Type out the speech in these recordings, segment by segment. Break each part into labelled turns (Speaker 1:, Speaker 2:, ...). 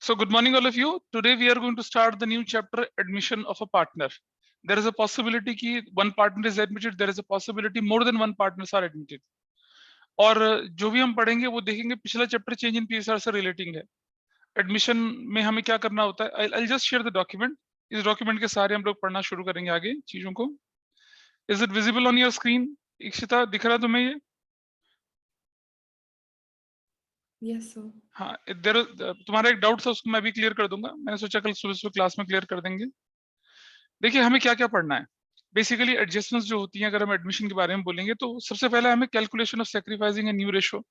Speaker 1: So good morning all of you. Today we are going to start the new chapter, admission of a partner. There is a possibility कि one partner is admitted. There is a possibility more than one partners are admitted. और जो भी हम पढ़ेंगे वो देखेंगे पिछला chapter change in PSR से रिलेटिंग है. एडमिशन में हमें क्या करना होता है. I'll just share the document. इस डॉक्यूमेंट के सारे हम लोग पढ़ना शुरू करेंगे आगे चीजों को. Is it visible on your screen? Ikshita दिख रहा तुम्हें ये?
Speaker 2: Yes, sir.
Speaker 1: हाँ, तुम्हारा एक डाउट था उसको मैं भी क्लियर कर दूंगा. मैंने सोचा कल सुबह सुबह क्लास में क्लियर कर देंगे. देखिए हमें क्या क्या पढ़ना है. बेसिकली एडजस्टमेंट्स जो होती हैं अगर हम एडमिशन के बारे में बोलेंगे तो सबसे पहले हमें calculation of sacrificing a new ratio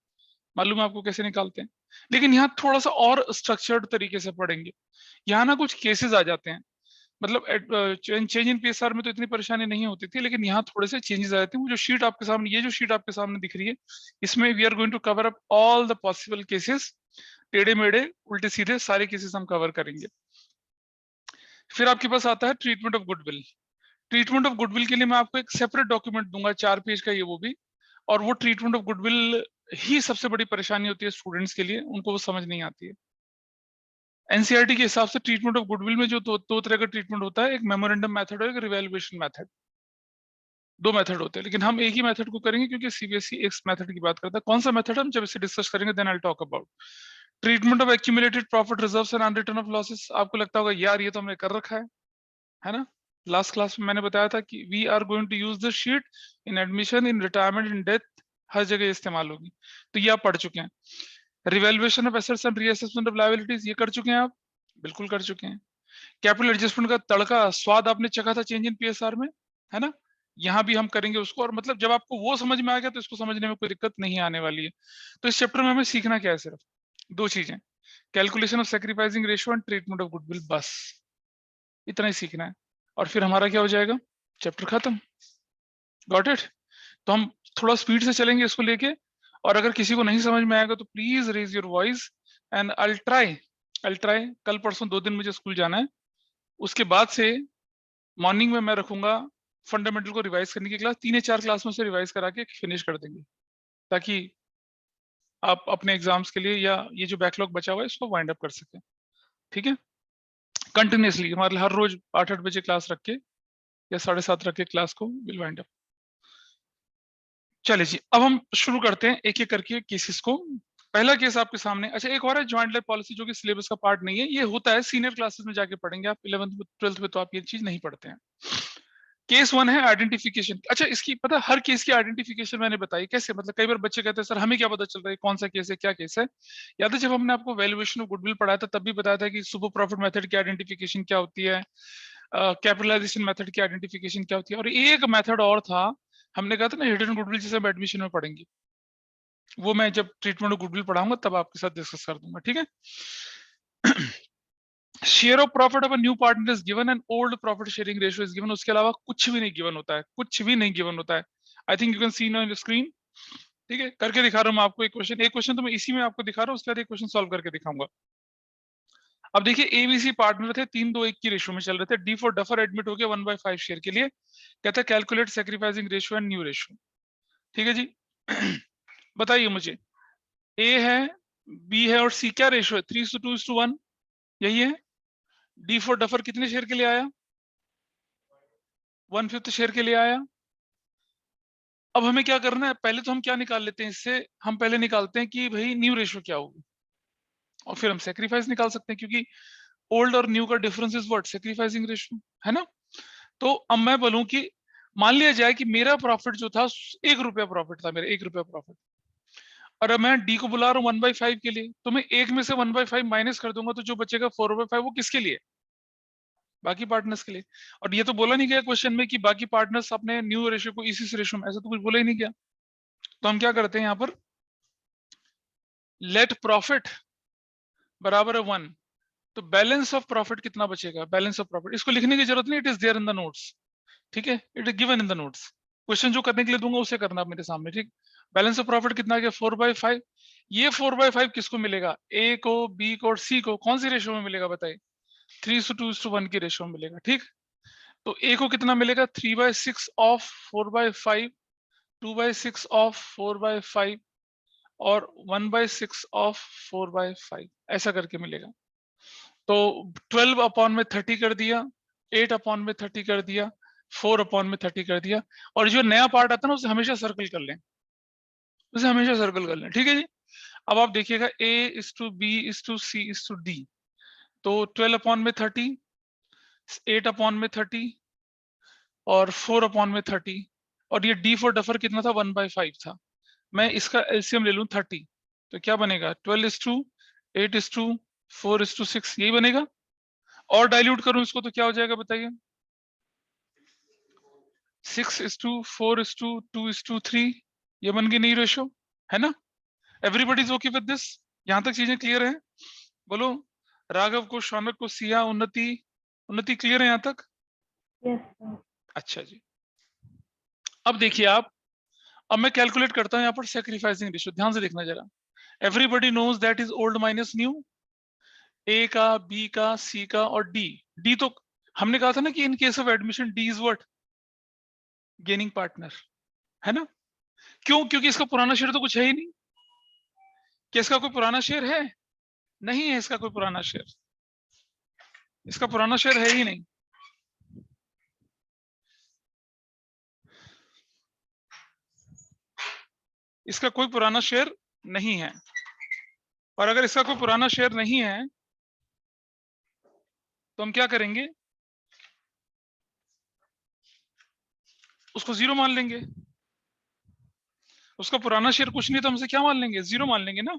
Speaker 1: मालूम है आपको कैसे निकालते हैं. लेकिन यहाँ थोड़ा सा और स्ट्रक्चर्ड तरीके से पढ़ेंगे. यहाँ ना कुछ केसेस आ जाते हैं. मतलब चेंज इन पीएसआर में तो इतनी परेशानी नहीं होती थी, लेकिन यहाँ थोड़े से चेंजेस आ जाते हैं. वो जो शीट आपके सामने, ये जो शीट आपके सामने दिख रही है, इसमें we are going to cover up all the possible cases. टेढ़े मेढ़े उल्टे सीधे सारे केसेस हम कवर करेंगे. फिर आपके पास आता है treatment of goodwill. Treatment of goodwill के लिए मैं आपको एक सेपरेट डॉक्यूमेंट दूंगा 4 पेज का, ये वो भी. और वो ट्रीटमेंट ऑफ गुडविल ही सबसे बड़ी परेशानी होती है स्टूडेंट्स के लिए, उनको वो समझ नहीं आती है. एनसीईआरटी के हिसाब से ट्रीटमेंट ऑफ गुडविल में जो दो तरह का ट्रीटमेंट होता है, एक मेमोरेंडम मेथड और एक रिवैल्यूएशन मेथड. 2 मेथड होते हैं, लेकिन हम एक ही मेथड को करेंगे क्योंकि सीबीएसई एक मेथड की बात करता है. कौन सा मेथड हम जब इसे डिस्कस करेंगे then I will talk about. Treatment of accumulated profit reserves and unreturn of losses. आपको लगता होगा यार ये तो हमने कर रखा है ना. लास्ट क्लास में मैंने बताया था कि we are going to use this sheet in admission, in retirement, in death, हर जगह इस्तेमाल होगी. तो ये आप पढ़ चुके हैं. Revaluation of assets and reassessment of liabilities, ये कर चुके हैं आप, बिल्कुल कर चुके हैं. कैपिटल एडजस्टमेंट का तड़का स्वाद आपने चखा था चेंज इन पीएसआर में, है ना. यहाँ भी हम करेंगे उसको. और मतलब जब आपको वो समझ में आ गया तो इसको समझने में कोई दिक्कत नहीं आने वाली है. तो इस चैप्टर में हमें सीखना क्या है, सिर्फ 2 चीजें, calculation of sacrificing ratio and treatment of goodwill, बस इतना ही सीखना है. और फिर हमारा क्या हो जाएगा, चैप्टर खत्म. Got it. तो हम थोड़ा स्पीड से चलेंगे इसको लेके. और अगर किसी को नहीं समझ में आएगा तो please raise your voice and I try. कल परसों 2 दिन मुझे स्कूल जाना है. उसके बाद से मॉर्निंग में मैं रखूंगा फंडामेंटल को रिवाइज करने की क्लास. 3 या 4 क्लास में से रिवाइज करा के फिनिश कर देंगे, ताकि आप अपने एग्जाम्स के लिए या ये जो बैकलॉग बचा हुआ है इसको वाइंड अप कर सकें. ठीक है. कंटिन्यूसली हमारे हर रोज 8-8 बजे क्लास रख के या 7:30 रख के क्लास को विल वाइंड अप. चलिए जी, अब हम शुरू करते हैं एक एक करके केसेस को. पहला केस आपके सामने. अच्छा, एक और है जॉइंट लाइफ पॉलिसी, जो कि सिलेबस का पार्ट नहीं है. ये होता है सीनियर क्लासेस में जाके पढ़ेंगे आप. 11th 12th में तो आप ये चीज नहीं पढ़ते हैं. केस 1 है आइडेंटिफिकेशन. अच्छा, इसकी पता, हर केस की आइडेंटिफिकेशन मैंने बताई कैसे. मतलब कई बार बच्चे कहते हैं सर हमें क्या पता चल रहा है कौन सा केस है, क्या केस है. याद है जब हमने आपको वैल्यूएशन ऑफ गुडविल पढ़ाया था तब भी बताया था कि सुपर प्रॉफिट मेथड की आइडेंटिफिकेशन क्या होती है, कैपिटलाइजेशन मेथड की आइडेंटिफिकेशन क्या होती है, और एक मेथड और था, हमने कहा था ना हिडन गुडविल, जिसे हम एडमिशन में पढ़ेंगे. वो मैं जब ट्रीटमेंट ऑफ गुडविल पढ़ाऊंगा तब आपके साथ डिस्कस कर दूंगा. ठीक है. Share of profit of a new partner is given and old profit sharing ratio is given. उसके अलावा कुछ भी नहीं गिवन होता है, कुछ भी नहीं गिवन होता है. I think you can see on the screen. ठीक है, करके दिखा रहा हूं मैं आपको एक क्वेश्चन तो मैं इसी में आपको दिखा रहा हूँ, उसके बाद एक क्वेश्चन सॉल्व करके दिखाऊंगा. अब देखिए एबीसी पार्टनर थे, 3-2-1 की रेशियो में चल रहे थे. डी फॉर डफर एडमिट हो गया 1/5 शेयर के लिए. कहता है calculate sacrificing ratio and new ratio. ठीक है जी. बताइए मुझे, ए है, बी है और सी क्या रेशियो है? 3:2:1, यही है. डी फॉर डफर कितने शेयर के लिए आया? 1/5 शेयर के लिए आया. अब हमें क्या करना है, पहले तो हम क्या निकाल लेते हैं इससे, हम पहले निकालते हैं कि भाई न्यू रेशियो क्या होगी, और फिर हम सेक्रीफाइस निकाल सकते हैं, क्योंकि ओल्ड और न्यू का difference is what, sacrificing ratio, है ना. तो अब मैं बोलूं कि मान लिया जाए कि मेरा प्रॉफिट जो था 1 रुपया प्रॉफिट था, मेरा 1 रुपया प्रॉफिट, और अब मैं डी को बुला रहा हूँ 1/5 के लिए. तो मैं 1 में से 1/5 माइनस कर दूंगा, तो जो बचेगा 4/5 वो किसके लिए? बाकी पार्टनर्स के लिए. और ये तो बोला नहीं गया क्वेश्चन में कि बाकी पार्टनर्स अपने न्यू रेशियो को इसी रेशियो में, ऐसा तो कुछ बोला ही नहीं गया. तो हम क्या करते हैं यहाँ पर, लेट प्रॉफिट बराबर है 1. तो बैलेंस ऑफ प्रॉफिट कितना बचेगा, बैलेंस ऑफ प्रॉफिट, इसको लिखने की जरूरत नहीं, it is there in the notes. ठीक है, it is given in the notes. Question जो करने के लिए दूंगा उसे करना आप मेरे सामने. ठीक. बैलेंस ऑफ प्रॉफिट कितना आ गया, 4/5. ये 4/5 किसको मिलेगा, ए को, बी को और सी को. कौन सी रेशियो में मिलेगा बताइए? 3:2:1 की रेशियो में मिलेगा. ठीक. तो ए को कितना मिलेगा, 3/6 ऑफ 4/5, 2/6 ऑफ 4/5 और 1/6 ऑफ 4/5, ऐसा करके मिलेगा. तो 12 अपॉन में 30 कर दिया, 8 अपॉन में 30 कर दिया, 4 अपॉन में 30 कर दिया, और जो नया पार्ट आता है ना उसे हमेशा सर्कल कर लें, उसे हमेशा सर्कल कर लें, ठीक है जी। अब आप देखिएगा a is to b is to c is to d, तो 12 अपॉन में 30, 8 अपॉन में 30 और 4 अपॉन में 30, और ये d फॉर डफर कितना था, 1/5 था। मैं इसका एलसीएम ले लूं 30, तो क्या बनेगा, 12 is to 8 is to 4 is to 6, यही बनेगा। और डाइल्यूट करूं इसको तो क्या हो जाएगा बताइए, 6 is to 4 is to 2 is to 3, ये बन गई नई रेशो, है ना। Everybody is okay with this, यहां तक चीजें क्लियर है? बोलो, राघव को, शौनक को, सिया, उन्नति, उन्नति क्लियर है यहाँ तक?
Speaker 2: Yes, sir.
Speaker 1: अच्छा जी। अब देखिए आप, अब मैं कैलकुलेट करता हूँ यहाँ पर सेक्रीफाइसिंग रेशियो, ध्यान से देखना जरा। Everybody knows that is old minus new, A का, बी का, सी का और डी। डी तो हमने कहा था ना कि in case of admission D is what, gaining partner, है ना। क्यों? क्योंकि इसका पुराना शेयर तो कुछ है ही नहीं। क्या इसका कोई पुराना शेयर है? नहीं है इसका कोई पुराना शेयर, इसका पुराना शेयर है ही नहीं। इसका कोई पुराना शेयर नहीं है, और अगर इसका कोई पुराना शेयर नहीं है तो हम क्या करेंगे, उसको जीरो मान लेंगे। उसका पुराना शेयर कुछ नहीं तो हमसे क्या मान लेंगे, जीरो मान लेंगे ना।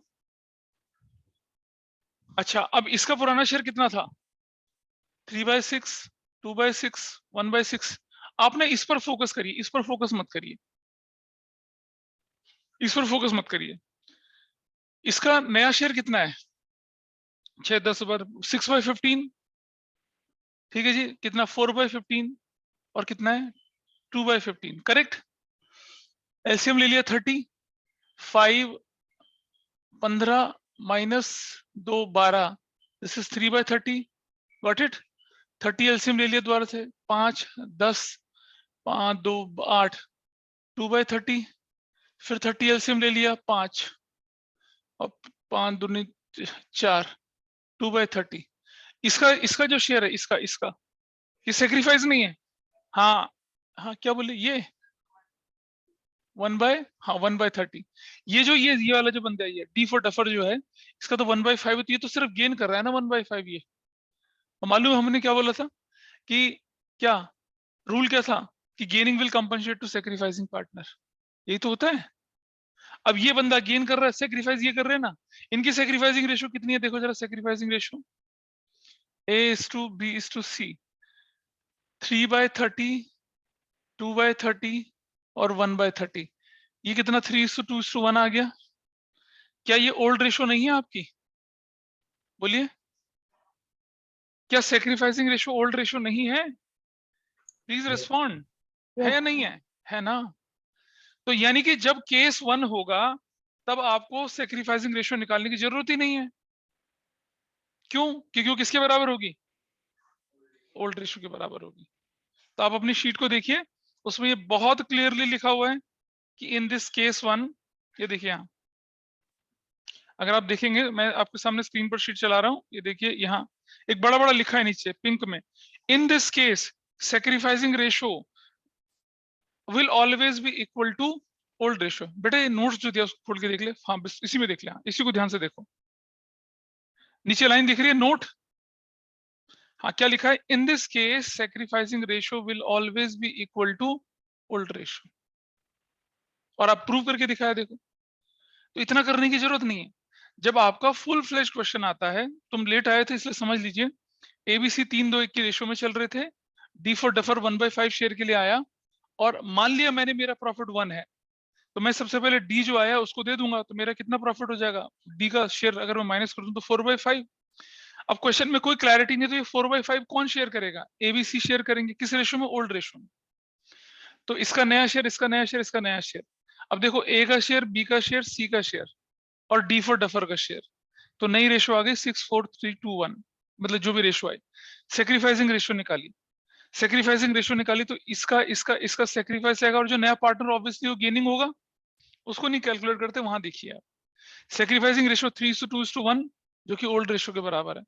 Speaker 1: अच्छा, अब इसका पुराना शेयर कितना था, 3/6, 2/6, 1/6। आपने इस पर फोकस करिए, इस पर फोकस मत करिए, इस पर फोकस मत करिए। इसका नया शेयर कितना है, 6 10 बार 6/15, ठीक है जी। कितना, 4/15, और कितना है 2/15, करेक्ट। एलसीएम ले लिया 30, 5 15 minus 2 12, this is 3/30, got it. 30 LCM ले लिया दोबारा से, 5 10, 5 2 8, 2/30, फिर 30 एलसीएम ले लिया 5, और 5 दूनी 4, 2/30। इसका इसका जो शेयर है, इसका इसका ये सेक्रीफाइस नहीं है। हाँ हाँ, क्या बोले ये 1/30। ये जो ये वाला जो बंदा है, ये डी फॉर डफर जो है, इसका तो 1/5 है, तो ये तो सिर्फ गेन कर रहा है ना 1/5 ये। और मालूम है हमने क्या बोला था कि क्या रूल क्या था, कि gaining will compensate to sacrificing partner, यही तो होता है। अब ये बंदा गेन कर रहा है, सेक्रीफाइस ये कर रहे हैं ना। इनकी सेक्रीफाइसिंग रेशियो कितनी है, देखो जरा sacrificing ratio, A is to B is to C, 3/30, 2/30 और 1/30। ये कितना, 3:2:1 आ गया। क्या ये ओल्ड रेशो नहीं है आपकी, बोलिए, क्या सेक्रीफाइसिंग रेशो ओल्ड रेशो नहीं है? प्लीज रिस्पॉन्ड, है या नहीं है ना। तो यानी कि जब केस 1 होगा तब आपको सेक्रीफाइसिंग रेशो निकालने की जरूरत ही नहीं है। क्यों? क्योंकि वो किसके बराबर होगी, ओल्ड रेशो के बराबर होगी। तो आप अपनी शीट को देखिए, उसमें ये बहुत क्लियरली लिखा हुआ है कि इन दिस केस 1, ये देखिए यहाँ, अगर आप देखेंगे, मैं आपके सामने स्क्रीन पर शीट चला रहा हूँ, ये देखिए यहाँ एक बड़ा बड़ा लिखा है नीचे पिंक में, in this case sacrificing ratio will always be equal to old ratio. बेटा ये नोट्स जो दिया उसको खोल के देख ले, हाँ बस इसी में देख ले, इसी को ध्यान से देखो, नीचे लाइन दिख रही है नोट, हाँ क्या लिखा है, in this case sacrificing ratio will always be equal to old ratio, और आप प्रूव करके दिखाया देखो। तो इतना करने की जरूरत नहीं है। जब आपका फुल फ्लेज क्वेश्चन आता है, तुम लेट आए थे इसलिए समझ लीजिए, एबीसी 3-2-1 की रेशो में चल रहे थे, डी फॉर डफर 1/5 शेयर के लिए आया, और मान लिया मैंने मेरा प्रॉफिट 1 है, तो मैं सबसे पहले डी जो आया उसको दे दूंगा, तो मेरा कितना प्रॉफिट हो जाएगा, डी का शेयर अगर मैं माइनस कर दूं तो 4/5। अब क्वेश्चन में कोई क्लैरिटी नहीं, तो ये 4/5 कौन शेयर करेगा, एबीसी शेयर करेंगे, किस रेशो में, ओल्ड रेशो में। तो इसका नया शेयर, इसका नया शेयर, इसका नया शेयर। अब देखो ए का शेयर, बी का शेयर, सी का शेयर, और डी फॉर डफर का शेयर, तो नई रेशो आ गई 6:4:3:2:1, मतलब जो भी रेशो आई, सेक्रीफाइसिंग रेशो निकाली, सेक्रीफाइसिंग रेशो निकाली, तो इसका इसका इसका सेक्रीफाइस आएगा, और जो नया पार्टनर ऑब्वियसली वो गेनिंग होगा, उसको नहीं कैलकुलेट करते, वहां देखिए आप, सेक्रीफाइसिंग रेशो 3:2:1, जो कि ओल्ड रेशो के बराबर है।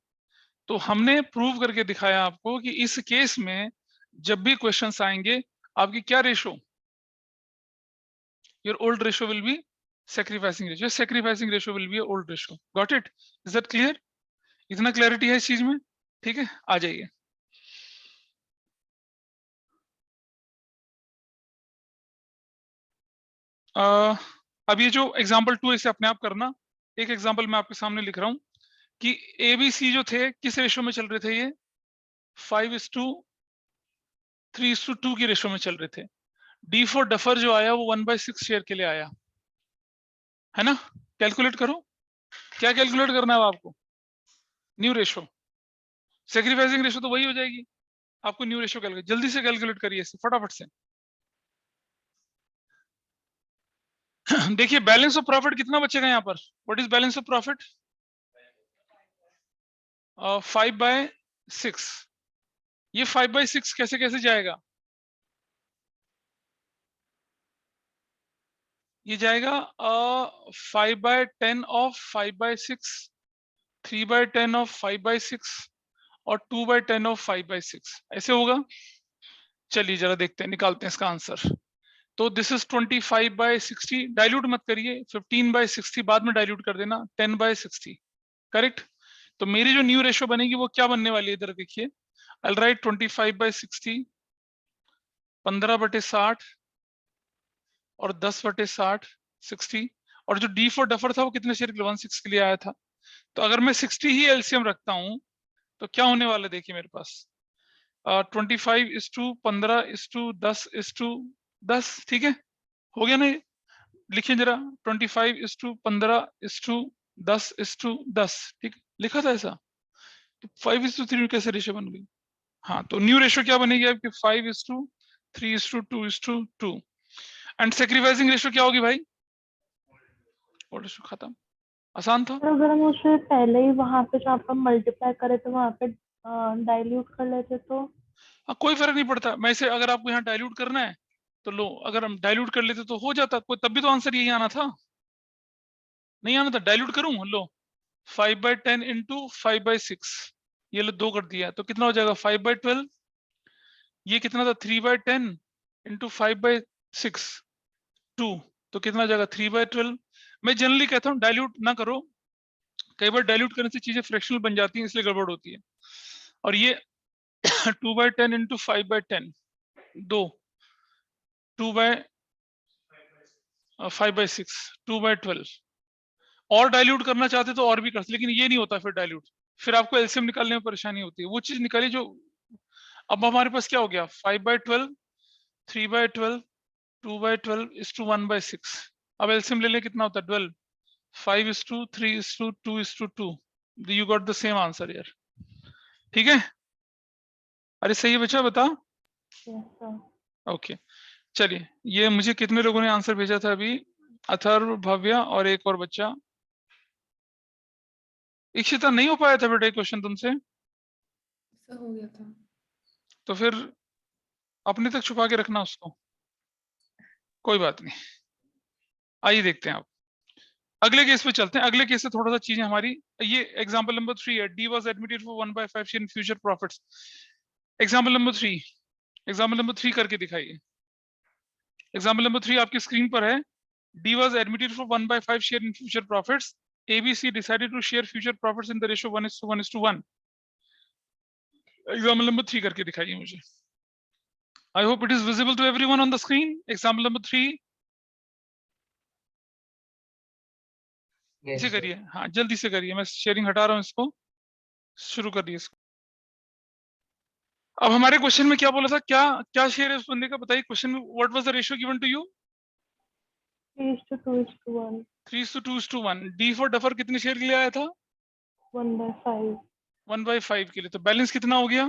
Speaker 1: तो हमने प्रूव करके दिखाया आपको कि इस केस में जब भी क्वेश्चंस आएंगे, आपकी क्या ratio, your old ratio will be sacrificing ratio. Sacrificing ratio will be a old ratio. Got it? Is that clear? इतना क्लैरिटी है इस चीज में? ठीक है, आ जाइए। अब ये जो एग्जाम्पल 2 इसे अपने आप करना। एक एग्जाम्पल मैं आपके सामने लिख रहा हूं कि ABC जो थे किस रेशो में चल रहे थे, ये 5:3:2 की रेशो में चल रहे थे। D फॉर डफर जो आया वो 1/6 शेयर के लिए आया है ना। कैलकुलेट करो, क्या कैलकुलेट करना है आपको, न्यू रेशो। सेक्रीफाइसिंग रेशो तो वही हो जाएगी, आपको न्यू रेशो कैलकुलेट, जल्दी से कैलकुलेट करिए इसे फटाफट से। देखिए बैलेंस ऑफ प्रॉफिट कितना बचेगा यहाँ पर, what is balance of profit, 5/6। ये 5/6 कैसे कैसे जाएगा, ये जाएगा 5/10 ऑफ 5/6, 3/10 ऑफ 5/6 और 2/10 ऑफ 5/6, ऐसे होगा। चलिए जरा देखते हैं, निकालते हैं इसका आंसर। तो दिस इज 25/60, डाइल्यूट मत करिए, 15/60 बाद में डाइल्यूट कर देना, 10/60 करेक्ट। तो मेरी जो न्यू रेशो बनेगी वो क्या बनने वाली है, इधर देखिए, आई राइट 25/60, 15/60 और 10/60, 60। और जो डी फॉर डफर था वो कितने शेयर के लिए, 1/6 के लिए आया था। तो अगर मैं 60 ही एलसीएम रखता हूं तो क्या होने वाला है, देखिए मेरे पास 25:15:10:10, ठीक है, हो गया ना ये? लिखिए जरा 25:15:10:10, ठीक, लिखा था ऐसा। तो 5:3 में कैसे रेशो बन गई। हाँ, तो न्यू रेशो क्या बनेगी आपकी, 5:3:2:2 एंड सेक्रीफाइसिंग रेशो क्या होगी भाई, और रेशो खत्म, आसान था।
Speaker 3: अगर हम उसे पहले ही वहां पे जहाँ पर मल्टीप्लाई करे तो वहां पे डाइल्यूट कर लेते तो
Speaker 1: हाँ, कोई फर्क नहीं पड़ता, मैं इसे अगर आपको यहाँ डाइल्यूट करना है तो लो, अगर हम डाइल्यूट कर लेते तो हो जाता, कोई तब भी तो आंसर यही आना था, नहीं आना था, डाइल्यूट करूं, लो 5/10 इंटू 5/6, ये लो 2 कर दिया, तो कितना हो जाएगा 5/12, ये कितना था 3/10 इंटू 5/6, 2, तो कितना हो जाएगा 3/12। मैं जनरली कहता हूँ डाइल्यूट ना करो, कई बार डाइल्यूट करने से चीजें फ्रैक्शनल बन जाती हैं, इसलिए गड़बड़ होती है। और ये 2/10 इंटू 5/10, 2, 2/5/6, 2/12। और डाइल्यूट करना चाहते तो और भी कर सकते, लेकिन ये नहीं होता फिर डाइल्यूट, फिर आपको एलसीएम निकालने में परेशानी होती है, वो चीज निकाली जो। अब हमारे पास क्या हो गया, 5/12, 3/12, 2/12 इज टू 1/6। अब एलसीएम ले लें, कितना होता है 12, 5:3:2:2, you got the same answer यार, ठीक है। अरे सही है बच्चा, बता। ओके चलिए, ये मुझे कितने लोगों ने आंसर भेजा था अभी, अथर्व, भव्या और एक और बच्चा। इक्षिता, नहीं हो पाया था बेटा क्वेश्चन तुमसे,
Speaker 2: सर हो गया था।
Speaker 1: तो फिर अपने तक छुपा के रखना उसको, कोई बात नहीं। आइए देखते हैं आप, अगले केस पे चलते हैं। अगले केस से थोड़ा सा चीजें हमारी, ये एग्जांपल नंबर 3 है, D was admitted for 1/5 share in future profits. Example number 3, example number 3 करके दिखाइए। एग्जांपल नंबर 3 आपकी स्क्रीन पर है, D was admitted for 1/5 share in future profits, ABC decided to share future profits in the ratio 1:1:1। Example number 3 करके दिखाइए मुझे। I hope it is visible to everyone on the screen. Example number 3. इसे करिए, हाँ जल्दी से करिए, मैं शेयरिंग हटा रहा हूँ इसको, शुरू करिए इसको। अब हमारे क्वेश्चन में क्या बोला था, क्या क्या शेयर है उस बंदे का, बताइए क्वेश्चन में, what was the ratio given to you,
Speaker 3: 3:2:1,
Speaker 1: 3:2:1। D for duffer कितने शेयर के लिए आया था,
Speaker 3: 1/5,
Speaker 1: 1/5 के लिए, तो बैलेंस कितना हो गया,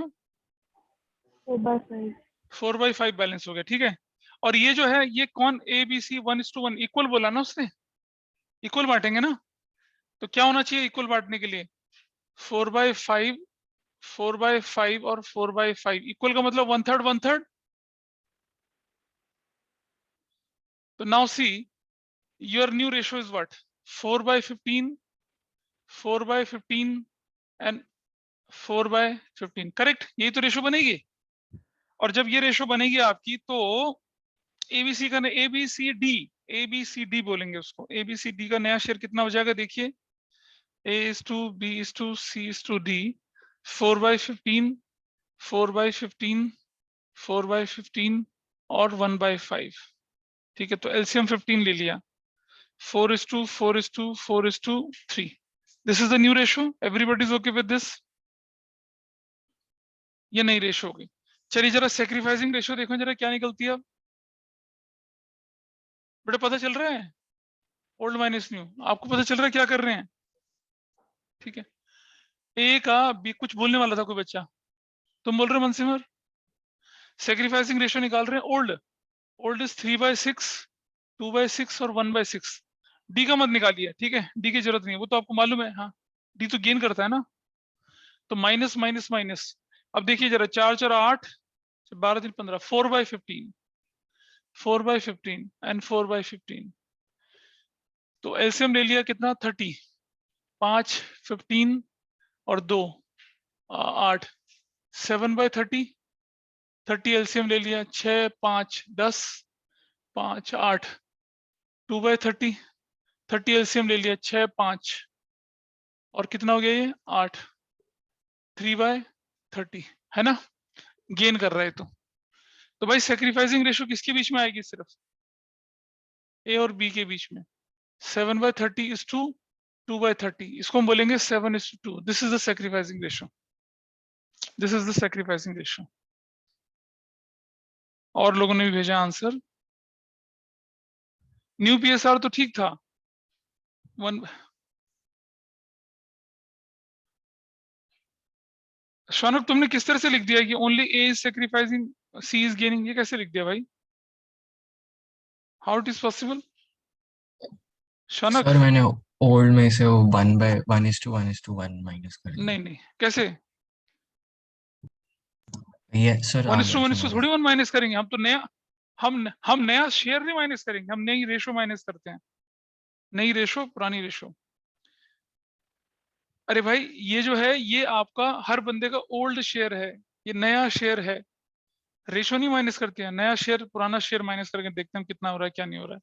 Speaker 3: 4/5,
Speaker 1: 4/5 बैलेंस हो गया, ठीक है। और ये जो है, ये कौन, ABC 1:1 इक्वल बोला ना उसने, इक्वल बांटेंगे ना, तो क्या होना चाहिए इक्वल बांटने के लिए, 4/5, 4/5 और 4/5, इक्वल का मतलब 1/3 1/3। तो now see, your new ratio is what, 4/15, 4/15 and 4/15, correct, यही तो रेशो बनेगी। और जब ये रेशो बनेगी आपकी तो एबीसी का एबीसीडी बोलेंगे उसको। एबीसीडी का नया शेयर कितना हो जाएगा देखिए, A:2 B:2 C:D, 4/15, 4/15, 4/15 और 1/5। ठीक है, तो एलसीएम 15 ले लिया, 4:4:4:3। This is the new ratio, everybody is okay with this? ये नई रेशो होगी। चलिए जरा सेक्रीफाइसिंग रेशो देखो जरा क्या निकलती है अब। बेटा पता चल रहा है, ओल्ड माइनस न्यू आपको पता चल रहा है क्या कर रहे हैं? ठीक है, ए का बी, कुछ बोलने वाला था कोई बच्चा, तुम बोल रहे हो मनसिमर? सेक्रीफाइसिंग रेशो निकाल रहे हैं। ओल्ड इज 3/6, 2/6 और 1/6। डी का मत निकालिए, ठीक है, डी की जरूरत नहीं है, वो तो आपको मालूम है। हाँ, डी तो गेन करता है ना, तो माइनस माइनस माइनस। अब देखिए जरा, 4 4 8, 12 3 15, 4/15, 4/15 एंड 4/15। तो एलसीएम ले लिया कितना, 30, 5 15 और 2 8, 7/30, 30 एलसीएम ले लिया, 6 5 10, 5 8, 2/30, 30 एलसीएम ले लिया, 6 5 और कितना हो गया ये 8, 3/30, है ना, गेन कर रहा है। तो भाई सेक्रीफाइसिंग रेशो किसके बीच में आएगी, सिर्फ ए और बी के बीच में। 7/30 इज टू 2/30, इसको हम बोलेंगे 7:2। This is the sacrificing ratio, this is the sacrificing ratio. और लोगों ने भी भेजा आंसर। न्यू पीएसआर तो ठीक था, वन। शौनक तुमने किस तरह से लिख दिया कि only A is sacrificing, C is gaining, ये कैसे लिख दिया भाई? How it is possible Shaunak?
Speaker 4: Sir मैंने ओल्ड में से वो 1/1:1:1 माइनस कर दिया।
Speaker 1: नहीं कैसे?
Speaker 4: ये सर आ गया
Speaker 1: 1:1
Speaker 4: समझ
Speaker 1: थोड़ी
Speaker 4: में।
Speaker 1: 1 माइनस करेंगे हम तो, नया हम नया शेयर नहीं माइनस करेंगे, हम नई रेशो माइनस करते हैं। नई रेशो पुरानी रेशो। अरे भाई ये जो है ये आपका हर बंदे का ओल्ड शेयर है, ये नया शेयर है, रेशो नहीं माइनस करते हैं, नया शेयर पुराना शेयर माइनस करके देखते हैं कितना हो रहा है क्या नहीं हो रहा है।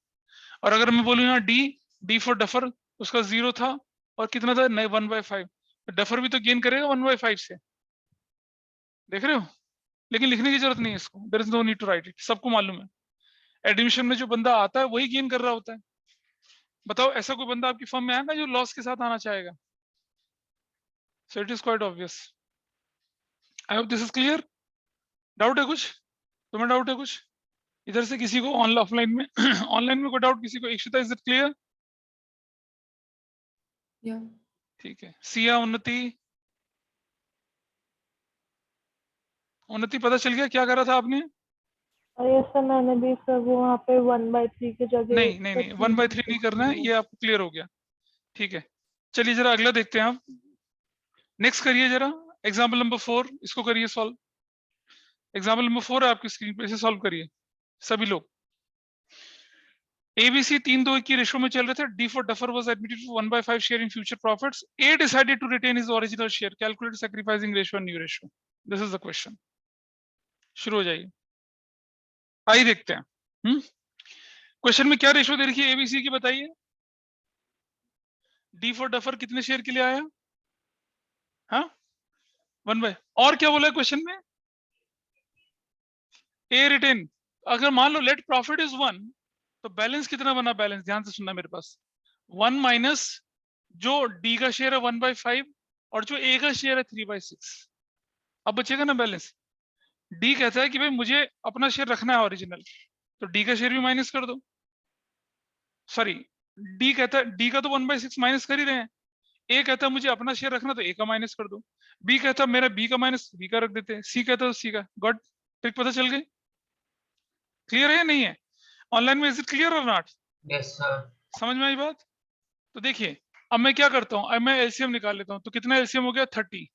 Speaker 1: और अगर मैं बोलूँ यहाँ डी, डी फॉर डफर, उसका 0 था और कितना था, नए 1/5, डफर भी तो गेन करेगा 1/5 से, देख रहे हो? लेकिन लिखने की जरूरत नहीं है इसको, there is no need to write it, सबको मालूम है। एडमिशन में जो बंदा आता है वही गेन कर रहा होता है। बताओ ऐसा कोई बंदा आपकी फर्म में आएगा जो लॉस के साथ आना चाहेगा? So it is quite obvious. I hope this is clear. Doubt है कुछ? तुम्हें डाउट है कुछ इधर से किसी को, ऑफलाइन में ऑनलाइन में कोई डाउट किसी को? Ishita, is it clear?
Speaker 2: या
Speaker 1: ठीक है। सिया, उन्नति, उन्नति पता चल गया क्या करा था आपने?
Speaker 3: और ये सर मैंने भी सर वो वहाँ पे 1/3 की जगह
Speaker 1: नहीं 1/3 नहीं करना है, ये आपको क्लियर हो गया। ठीक है, चलिए जरा अगला देखते हैं आप। नेक्स्ट करिए जरा एग्जाम्पल नंबर 4, इसको करिए सॉल्व। एग्जाम्पल नंबर 4 है आपकी स्क्रीन पे, इसे सॉल्व करिए सभी लोग। एबीसी 3:2 की रेशो में चल रहे थे। D for duffer was admitted for 1/5 share in future profits. A decided to retain his original share, calculate sacrificing ratio and new ratio. This is the question. शुरू हो जाइए, आइए देखते हैं। क्वेश्चन में क्या रेशो दे रखी है एबीसी की, बताइए। डी फॉर डफर कितने शेयर के लिए आया? हाँ 1/, और क्या बोला है क्वेश्चन में? ए रिटेन। अगर मान लो लेट प्रॉफिट इज 1, तो बैलेंस कितना बना? बैलेंस ध्यान से सुनना मेरे पास, 1 माइनस जो डी का शेयर है 1/5 और जो ए का शेयर है 3/6। अब बचेगा ना बैलेंस। डी कहता है कि भाई मुझे अपना शेयर रखना है ओरिजिनल, तो डी का शेयर भी माइनस कर दो। सॉरी, डी कहता है, डी का तो 1/6 माइनस कर ही रहे हैं। ए कहता है मुझे अपना शेयर रखना, तो ए का माइनस कर दो। बी कहता है मेरा बी का माइनस बी का रख देते हैं। सी कहता है सी का। गॉट? ट्रिक पता चल गई? क्लियर है नहीं है? ऑनलाइन में इज इट क्लियर और नॉट?
Speaker 4: Yes sir.
Speaker 1: समझ में आई बात? तो देखिए अब मैं क्या करता हूँ, अब मैं एलसीएम निकाल लेता हूँ। तो कितना एलसीएम हो गया? 30।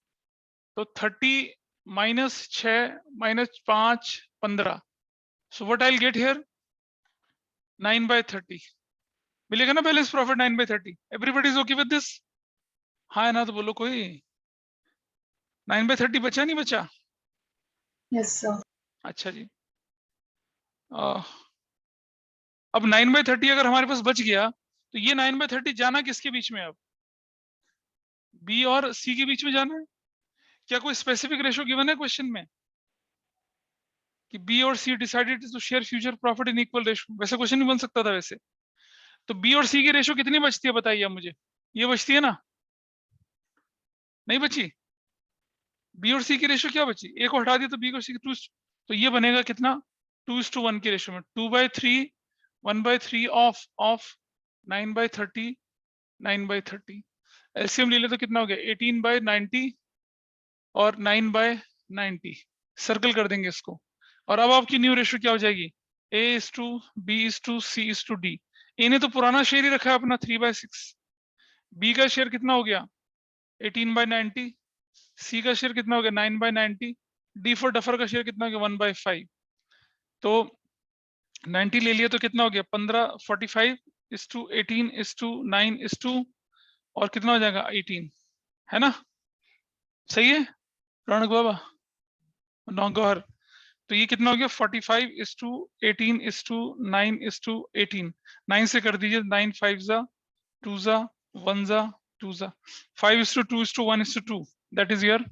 Speaker 1: तो 30 minus 6 minus 5 15। So what I will get here? 9/30 मिलेगा ना balance profit, 9/30। Everybody is okay with this? हाँ है ना, तो बोलो कोई। 9/30 बचा नहीं बचा?
Speaker 2: Yes, sir.
Speaker 1: अच्छा जी। अब 9/30 अगर हमारे पास बच गया तो ये 9/30 जाना किसके बीच में? अब बी और सी के बीच में जाना है। क्या कोई स्पेसिफिक रेशो गिवन है क्वेश्चन में कि बी और C decided to share future profit in equal ratio? वैसे क्वेश्चन नहीं बन सकता था वैसे। तो बी और सी की रेशो कितनी बचती है बताइए अब मुझे। ये बचती है ना? नहीं बची? बी और सी की रेशो क्या बची? ए को हटा दिया तो बी को सी की 2, तो ये बनेगा कितना? 2:1 की रेशो में 2/3 1/3 ऑफ 9/30 9/30। एलसीएम ले ले तो कितना हो गया? 18/90 और 9/90। सर्कल कर देंगे इसको। और अब आपकी न्यू रेशो क्या हो जाएगी? A:B:C:D। ए ने तो पुराना शेयर ही रखा है अपना 3/6। बी का शेयर कितना हो गया? 18/90। सी का शेयर कितना हो गया? 9/90। डी फॉर डफर का शेयर कितना हो गया? 1/5। तो 90 ले लिया तो कितना हो गया? 15 45:18:9 और कितना हो जाएगा? 18, है ना? सही है रौनक बाबा, नौगौहर? तो ये कितना हो गया? 45:18:9:18। 9 से कर दीजिए, 9 5 जा 2 जा 1 जा 2 जा 5:2:1:2। That is your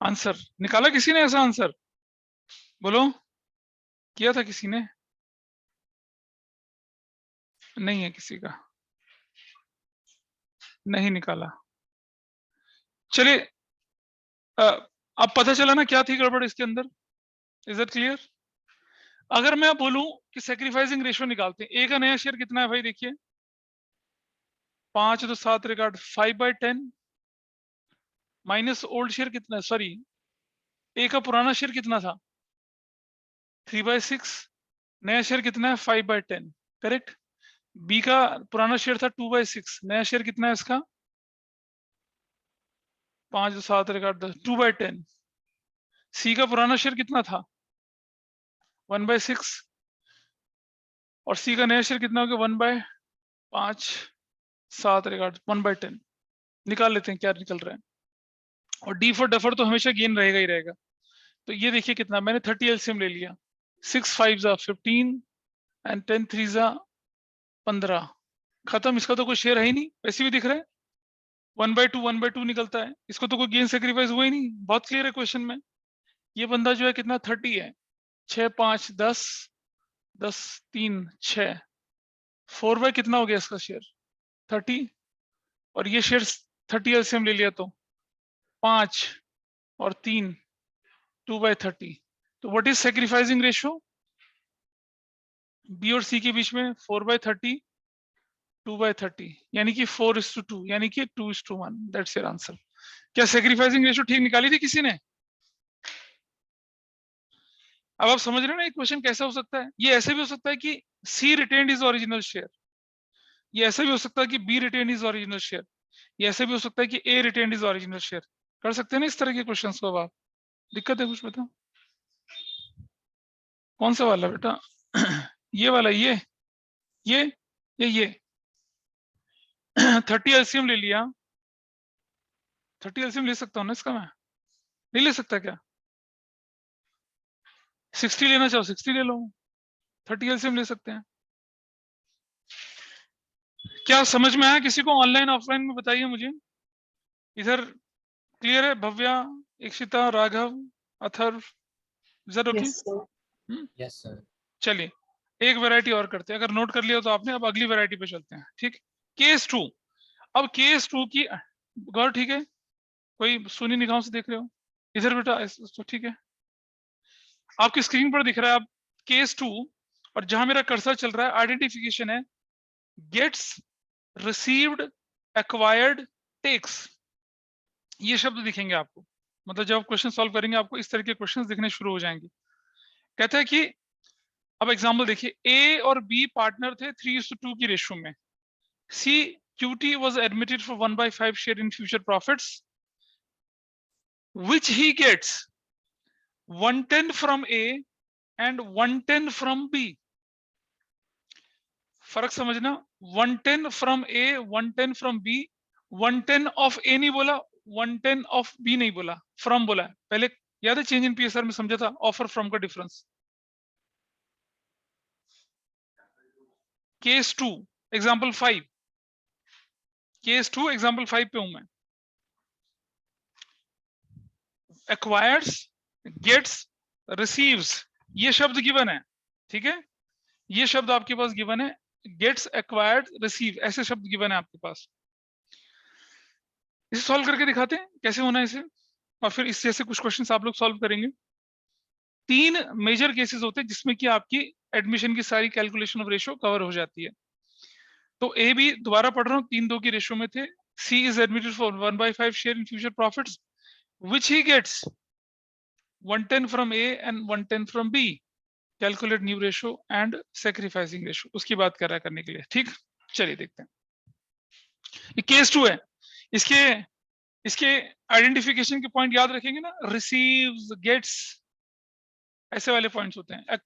Speaker 1: answer. निकाला किसी ने ऐसा आंसर? बोलो, किया था किसी ने? नहीं है किसी का, नहीं निकाला। चलिए, अब पता चला ना क्या थी गड़बड़ इसके अंदर। Is that clear? अगर मैं बोलूं कि सैक्रिफाइसिंग रेशियो निकालते हैं, ए का नया शेयर कितना है भाई? देखिए 5 तो 7 रिकॉर्ड 5/10 माइनस ओल्ड शेयर कितना है? सॉरी, ए का पुराना शेयर कितना था? 3/6। नया शेयर कितना है? 5/10। करेक्ट। बी का पुराना शेयर था 2/6। नया शेयर कितना है इसका? 5 तो 7 रिकॉर्ड 2/10। सी का पुराना शेयर कितना था? 1/6। और सी का नया शेयर कितना हो गया? 1/5 7 रिकॉर्ड 1/10। निकाल लेते हैं क्या निकल रहा है। और डी फॉर डफर तो हमेशा गेन रहेगा ही रहेगा। तो ये देखिए कितना, मैंने 30 एलसीएम ले लिया। 6 5 जा 15 एंड 10 3 जा 15। खत्म। इसका तो कोई शेयर है ही नहीं, वैसे भी दिख रहा है 1/2 निकलता है। इसको तो कोई गेन सेक्रीफाइस हुआ ही नहीं। बहुत क्लियर है क्वेश्चन में। ये बंदा जो है कितना 30 है। 6 5 10 10 3 6 4 कितना हो गया इसका शेयर? 30। और ये शेयर 30 एलसीएम ले लिया तो 5 और 3 2/30। तो what is sacrificing ratio B और सी के बीच में? 4/30 2/30, यानी कि 4:2, यानी कि 2:1। That's your answer. क्या सेक्रीफाइसिंग रेशियो ठीक निकाली थी किसी ने? अब आप समझ रहे हो ना ये क्वेश्चन कैसा हो सकता है। ये ऐसे भी हो सकता है कि सी रिटेन्ड इज ओरिजिनल शेयर। ये ऐसे भी हो सकता है कि B retained is original share. ये ऐसे भी हो सकता है कि ए रिटेन्ड इज ओरिजिनल शेयर। कर सकते हैं ना इस तरह के क्वेश्चंस को। अब आप दिक्कत है कुछ बताओ? कौन सा वाला बेटा? ये वाला? ये 30 एलसीएम ले लिया। 30 एलसीएम ले सकता हूँ ना इसका? मैं नहीं ले सकता क्या? 60 लेना चाहो 60 ले लो। 30 एलसीएम ले सकते हैं। क्या समझ में आया किसी को? ऑनलाइन ऑफलाइन में बताइए मुझे। इधर क्लियर है? Bhavya, Ikshita, Raghav, Atharv, is okay?
Speaker 2: Yes, sir.
Speaker 4: Yes, sir.
Speaker 1: चलिए एक वैरायटी और करते हैं। अगर नोट कर लिया तो आपने, अब अगली वैरायटी पे चलते हैं। ठीक, केस 2। अब केस 2 की गौर, ठीक है? कोई सुनी निगाहों से देख रहे हो? इधर बेटा तो ठीक है, आपकी स्क्रीन पर दिख रहा है। अब केस 2, और जहां मेरा कर्सर चल रहा है आइडेंटिफिकेशन है गेट्स, रिसीव्ड, एक्वायर्ड, टेक्स। ये शब्द दिखेंगे आपको। मतलब जब आप क्वेश्चन सॉल्व करेंगे आपको इस तरह के क्वेश्चंस दिखने शुरू हो जाएंगे। कहते हैं कि अब एग्जांपल देखिए, ए और बी पार्टनर थे 3:2 की रेशियो में। सी QT was admitted for 1/5 share in future profits, which he gets 110 from A and 110 from B. फर्क समझना, 110 from A, 110 from B। 110 of A नहीं बोला, 110 of B नहीं बोला, फ्रॉम बोला है, पहले याद है चेंज इन पीएसआर में समझा था ऑफर फ्रॉम का difference. Case 2 example 5, case 2 example 5 पे हूं मैं। एक्वायर्स, गेट्स, रिसीव्स, ये शब्द गिवन है, ठीक है, ये शब्द आपके पास गिवन है, गेट्स, एक्वायर्ड, रिसीव, ऐसे शब्द गिवन है आपके पास। इसे सॉल्व करके दिखाते हैं कैसे होना है इसे, और फिर इस जैसे कुछ क्वेश्चंस आप लोग सॉल्व करेंगे। 3 मेजर केसेस होते हैं जिसमें कि आपकी एडमिशन की सारी कैलकुलेशन ऑफ रेशियो कवर हो जाती है। तो ए बी दोबारा पढ़ रहा हूँ, 3-2 की रेशियो में थे। C is admitted for 1/5 share in future profits which he gets 110 from A and 110 from B. Calculate new ratio and sacrificing ratio, उसकी बात कर रहा है करने के लिए, ठीक। चलिए देखते हैं, ये केस 2 है। इसके आइडेंटिफिकेशन के पॉइंट याद रखेंगे ना, रिसीव्स, गेट्स, ऐसे वाले पॉइंट्स होते हैं।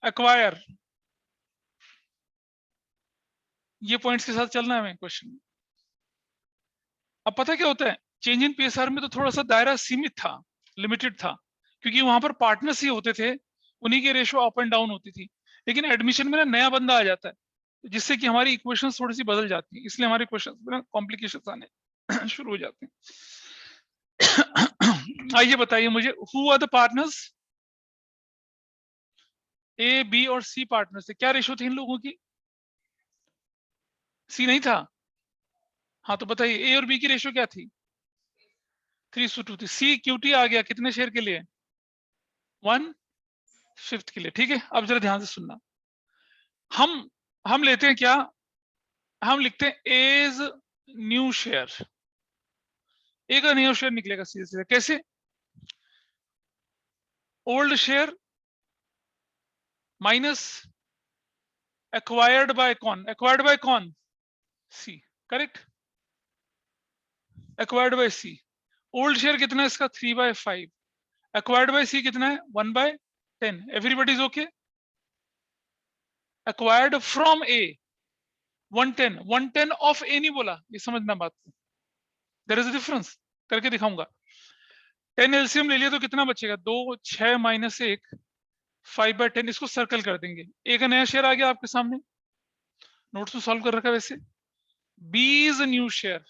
Speaker 1: एक्वायर, ये पॉइंट्स के साथ चलना है हमें क्वेश्चन। अब पता क्या होता है, चेंज इन पीएसआर में तो थोड़ा सा दायरा सीमित था, लिमिटेड था, क्योंकि वहां पर पार्टनर्स ही होते थे, उन्हीं की रेशियो अप एंड डाउन होती थी। लेकिन एडमिशन में ना नया बंदा आ जाता है, जिससे कि हमारी इक्वेशंस थोड़ी सी बदल जाती है, इसलिए हमारे क्वेश्चंस में ना कॉम्प्लिकेशंस आने शुरू हो जाते हैं। आइए बताइए मुझे, who are the partners? A, B और सी पार्टनर्स थे। क्या रेशियो थी इन लोगों की? सी नहीं था? हाँ तो बताइए, ए और बी की रेशियो क्या थी? 3:2 थी। सी क्यूटी आ गया कितने शेयर के लिए? 1/5 के लिए, ठीक है। अब जरा ध्यान से सुनना, हम लेते हैं क्या, हम लिखते हैं एज न्यू शेयर। ए का न्यू शेयर निकलेगा सीधे सीधे, कैसे? Old share minus acquired by कौन? एक्वायर्ड बाय कौन? C, correct, acquired by C. Old share कितना है इसका? 3/5। एक्वायर्ड बाय सी कितना है? 1/10। Everybody is okay? Acquired from A 110 of A नहीं बोला, ये समझना बात को, देयर इज अ डिफरेंस, करके दिखाऊंगा। 10 एलसीएम ले लिया तो कितना बचेगा? 2, 6 माइनस 1, 5/10। इसको सर्कल कर देंगे। ए का नया शेयर आ गया आपके सामने, नोट्स में सॉल्व कर रखा है वैसे। B is new share.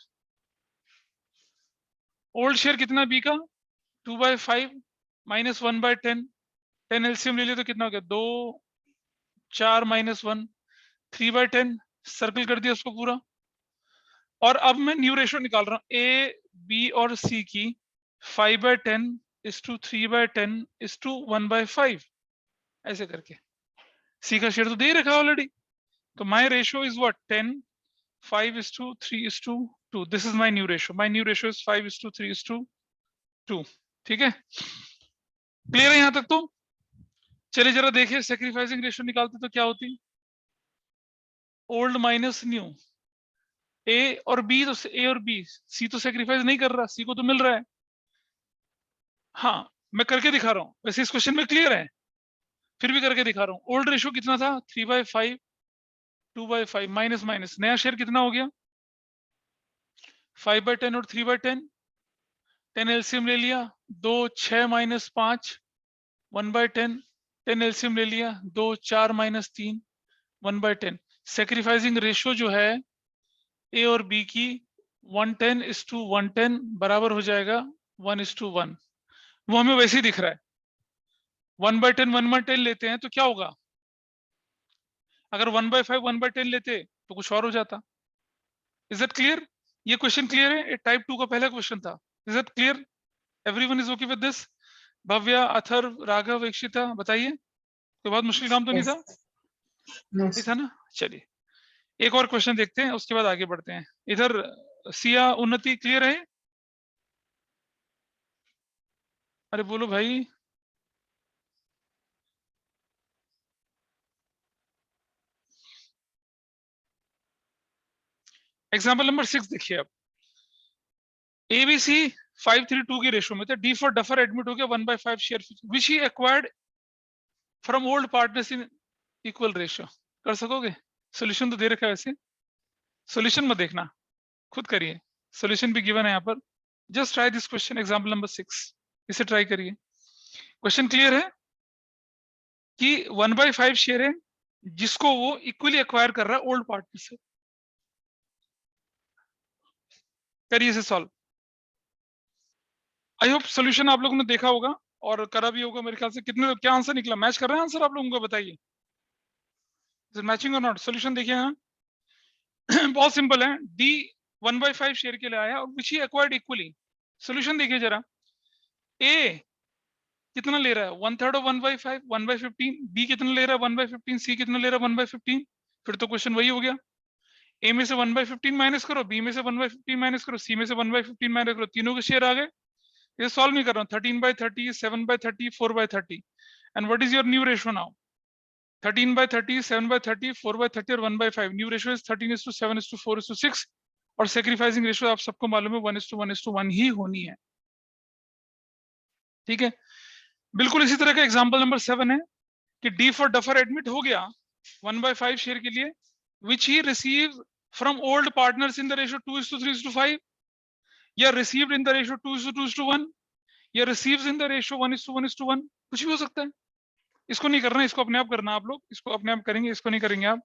Speaker 1: Old share कितना बी का? 2/5 माइनस 1/10। 10 एलसीएम ले लिया तो कितना हो गया? 2, 4 माइनस 1, 3/10। सर्कल कर दिया उसको पूरा। और अब मैं न्यू रेशियो निकाल रहा हूं, ए, बी और सी की 5/10 is to 3/10 is to 1/5, ऐसे करके। सी का शेयर तो दे रखा है ऑलरेडी, तो my ratio is what? 10, 5:3:2। This is my new ratio. My new ratio is 5:3:2। ठीक है, क्लियर है यहां तक? तो चलिए जरा देखिए, सैक्रिफाइसिंग रेशियो निकालते तो क्या होती? Old minus new. ए और बी, तो ए और बी, सी तो सैक्रिफाइस नहीं कर रहा, सी को तो मिल रहा है। हाँ मैं करके दिखा रहा हूं, वैसे इस क्वेश्चन में क्लियर है, फिर भी करके दिखा रहा हूं। ओल्ड रेशियो कितना था? 3/5, 2/5, माइनस माइनस, नया शेयर कितना हो गया? 5/10 और 3/10। 10 एलसीएम ले लिया, 2, 6 माइनस 5, 1/10। 10 एलसीएम ले लिया, 2, 4 माइनस 3, 1/10। सैक्रिफाइसिंग रेशियो जो है ए और बी की 110:110 बराबर हो जाएगा 1:1। वो हमें वैसे ही दिख रहा है। 1/10 1/10 लेते हैं तो क्या होगा? अगर 1/5 1/10 लेते तो कुछ और हो जाता। Is that clear? ये क्वेश्चन क्लियर है? टाइप 2 का पहला क्वेश्चन था। Is that clear? Everyone is okay with this? Bhavya, Atharv, Raghav, Ikshita, बताइए, कोई बहुत मुश्किल काम तो नहीं
Speaker 2: Yes.
Speaker 1: था?
Speaker 2: No,
Speaker 1: नहीं था ना? चलिए एक और क्वेश्चन देखते हैं, उसके बाद आगे बढ़ते हैं। इधर सिया, उन्नति, क्लियर है? अरे बोलो भाई। एग्जाम्पल नंबर 6 देखिए। अब एबीसी 5:3:2 की रेशियो में थे। डी फॉर डफर एडमिट हो गया 1/5 share which he acquired from old partners in equal ratio. कर सकोगे? सॉल्यूशन तो दे रखा है वैसे, सॉल्यूशन मत देखना, खुद करिए, सॉल्यूशन भी गिवन है यहाँ पर। Just try this question, example number 6। इसे ट्राई करिए। क्वेश्चन क्लियर है कि 1/5 शेयर है जिसको वो इक्वली एक्वायर कर रहा है ओल्ड पार्टनर से। करिए इसे सॉल्व। आई होप सोल्यूशन आप लोगों ने देखा होगा और करा भी होगा मेरे ख्याल से। कितने क्या आंसर निकला? मैच कर रहे हैं आंसर आप लोगों को? बताइए मैचिंग और नॉट। सोल्यूशन देखिए यहाँ बहुत सिंपल है। डी 1/5 शेयर के लिए आया और विच ही एक्वायर्ड इक्वली। सोल्यूशन देखिए जरा। ए कितना ले रहा है? 1/3 ऑफ 1/5 1/15। बी कितना ले रहा है? 1/15। सी कितना ले रहा है? 1/15। फिर तो क्वेश्चन वही हो गया। ए में से 1/15 माइनस करो, बी में से 1/15 माइनस करो, सी में से 1/15 माइनस करो, तीनों के शेयर आ गए। ये सॉल्व नहीं कर रहा हूँ। 13/30, 7/30, 4/30 and what is your new ratio now? 13/30, 7/30, 4/30 और 1/5। न्यू रेशियो इज 13:7:4:6 और सेक्रीफाइसिंग रेशियो आप सबको मालूम है 1:1:1 ही होनी है। ठीक है, बिल्कुल इसी तरह का एग्जांपल नंबर 7 है कि डी फॉर डफर एडमिट हो गया 1/5 शेयर के लिए which he receive from old partners in the ratio 2:3:5 या रिसीव्ड इन द रेशियो 2:2:1 या रिसीव्स इन द रेशियो 1:1:1। कुछ भी हो सकता है। इसको नहीं करना, इसको अपने आप करना। आप लोग इसको अपने आप करेंगे, इसको नहीं करेंगे आप।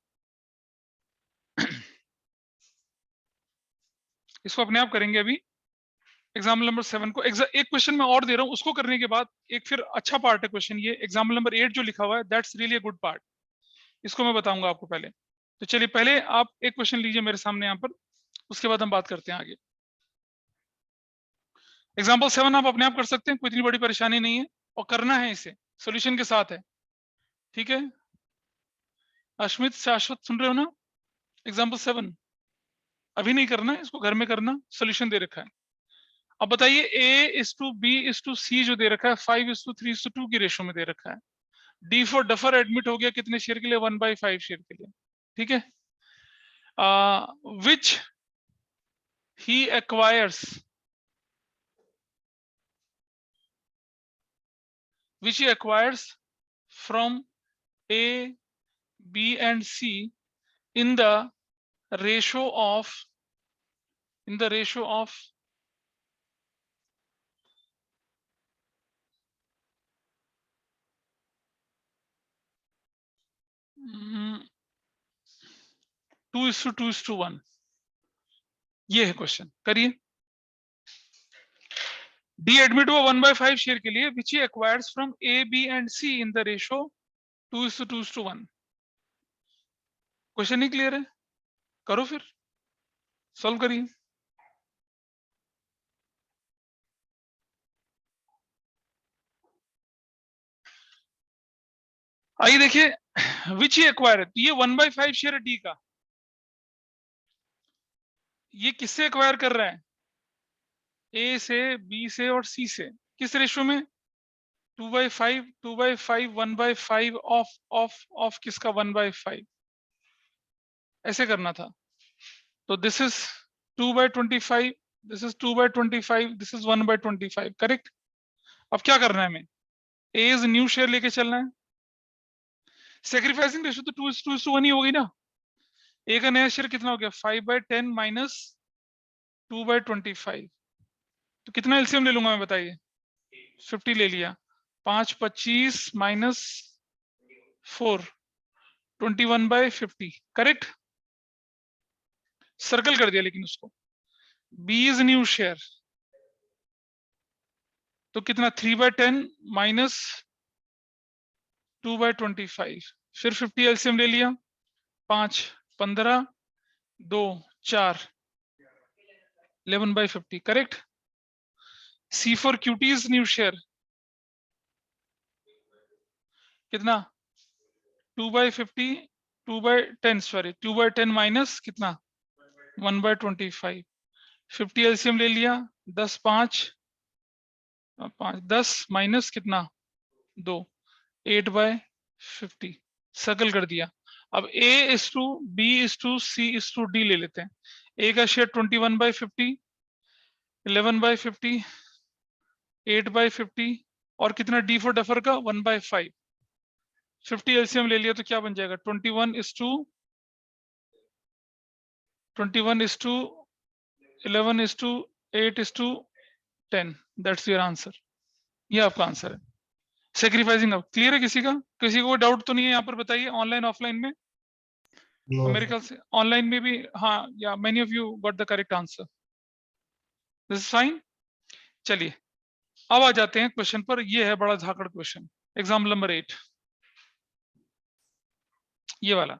Speaker 1: इसको अपने आप करेंगे। अभी एग्जाम्पल नंबर 7 को एक क्वेश्चन मैं और दे रहा हूं, उसको करने के बाद एक फिर अच्छा पार्ट है क्वेश्चन। ये एग्जाम्पल नंबर 8 जो लिखा हुआ है that's really a good part. इसको मैं बताऊंगा आपको पहले। तो चलिए पहले आप एक क्वेश्चन लीजिए मेरे सामने यहाँ पर, उसके बाद हम बात करते हैं आगे। एग्जाम्पल 7 आप अपने आप कर सकते हैं, कोई इतनी बड़ी परेशानी नहीं है और करना है इसे सोल्यूशन के साथ है। ठीक है, अश्मित शाश्वत सुन रहे हो ना? एग्जाम्पल 7 अभी नहीं करना है, इसको घर में करना। सोल्यूशन दे रखा है। अब बताइए A:B:C जो दे रखा है 5:3:2 की रेशो में दे रखा है। डी फॉर डफर एडमिट हो गया कितने शेयर के लिए? 1/5 शेयर के लिए। ठीक है, विच he acquires from A, B and C in the ratio of 2:2:1। ये है क्वेश्चन। करिए। डी एडमिट हुआ 1/5 शेयर के लिए which he acquires from A, B and C in the ratio 2:2:1। Question नहीं क्लियर है? करो फिर, सॉल्व करिए। आइए देखिए, विच ही एक्वायर है। ये 1/5 शेयर है डी का। ये किससे एक्वायर कर रहा है? ए से, बी से और सी से। किस रेशियो में? 2/5 2/5 1/5 ऑफ किसका? 1/5। ऐसे करना था। तो this is 2/25, this is 2/25, this is 1/25। Correct. अब क्या करना है हमें? ए इज न्यू शेयर लेके चलना है। सेक्रीफाइसिंग रेशियो तो 2:1 ही होगी ना। ए का नया शेयर कितना हो गया? 5/10 माइनस 2/25। तो कितना एलसीएम ले लूंगा मैं? बताइए। 50 ले लिया। 5/25 माइनस 4 21/50। करेक्ट। सर्कल कर दिया लेकिन उसको। बी इज न्यू शेयर तो कितना? 3/10 माइनस 2/25। फिर 50 एलसीएम ले लिया। 5 15 2 4 11/50। Correct. C for cutie is new share कितना? 2/50 2/10 सॉरी 2/10 माइनस कितना? 1/25। 50 एलसीएम ले लिया। 10 5 10 माइनस कितना? 2 8/50। सर्कल कर दिया। अब A:2B:C:D ले लेते हैं। ए का शेयर 21/50 11/50 8/50 और कितना? डी फॉर डफर का 1/5। 50 एलसीएम ले लिया तो क्या बन जाएगा? 21:11:8:10। That's your answer. ये आपका आंसर है। सेक्रीफाइसिंग अब क्लियर है किसी को डाउट तो नहीं है यहाँ पर? बताइए ऑनलाइन ऑफलाइन में।
Speaker 5: No,
Speaker 1: मेरे ख्याल से ऑनलाइन में भी, हाँ, या many of you got the correct answer. This is fine. चलिए अब आ जाते हैं क्वेश्चन पर। ये है बड़ा झाकड़ क्वेश्चन, एग्जाम्पल नंबर 8, ये वाला।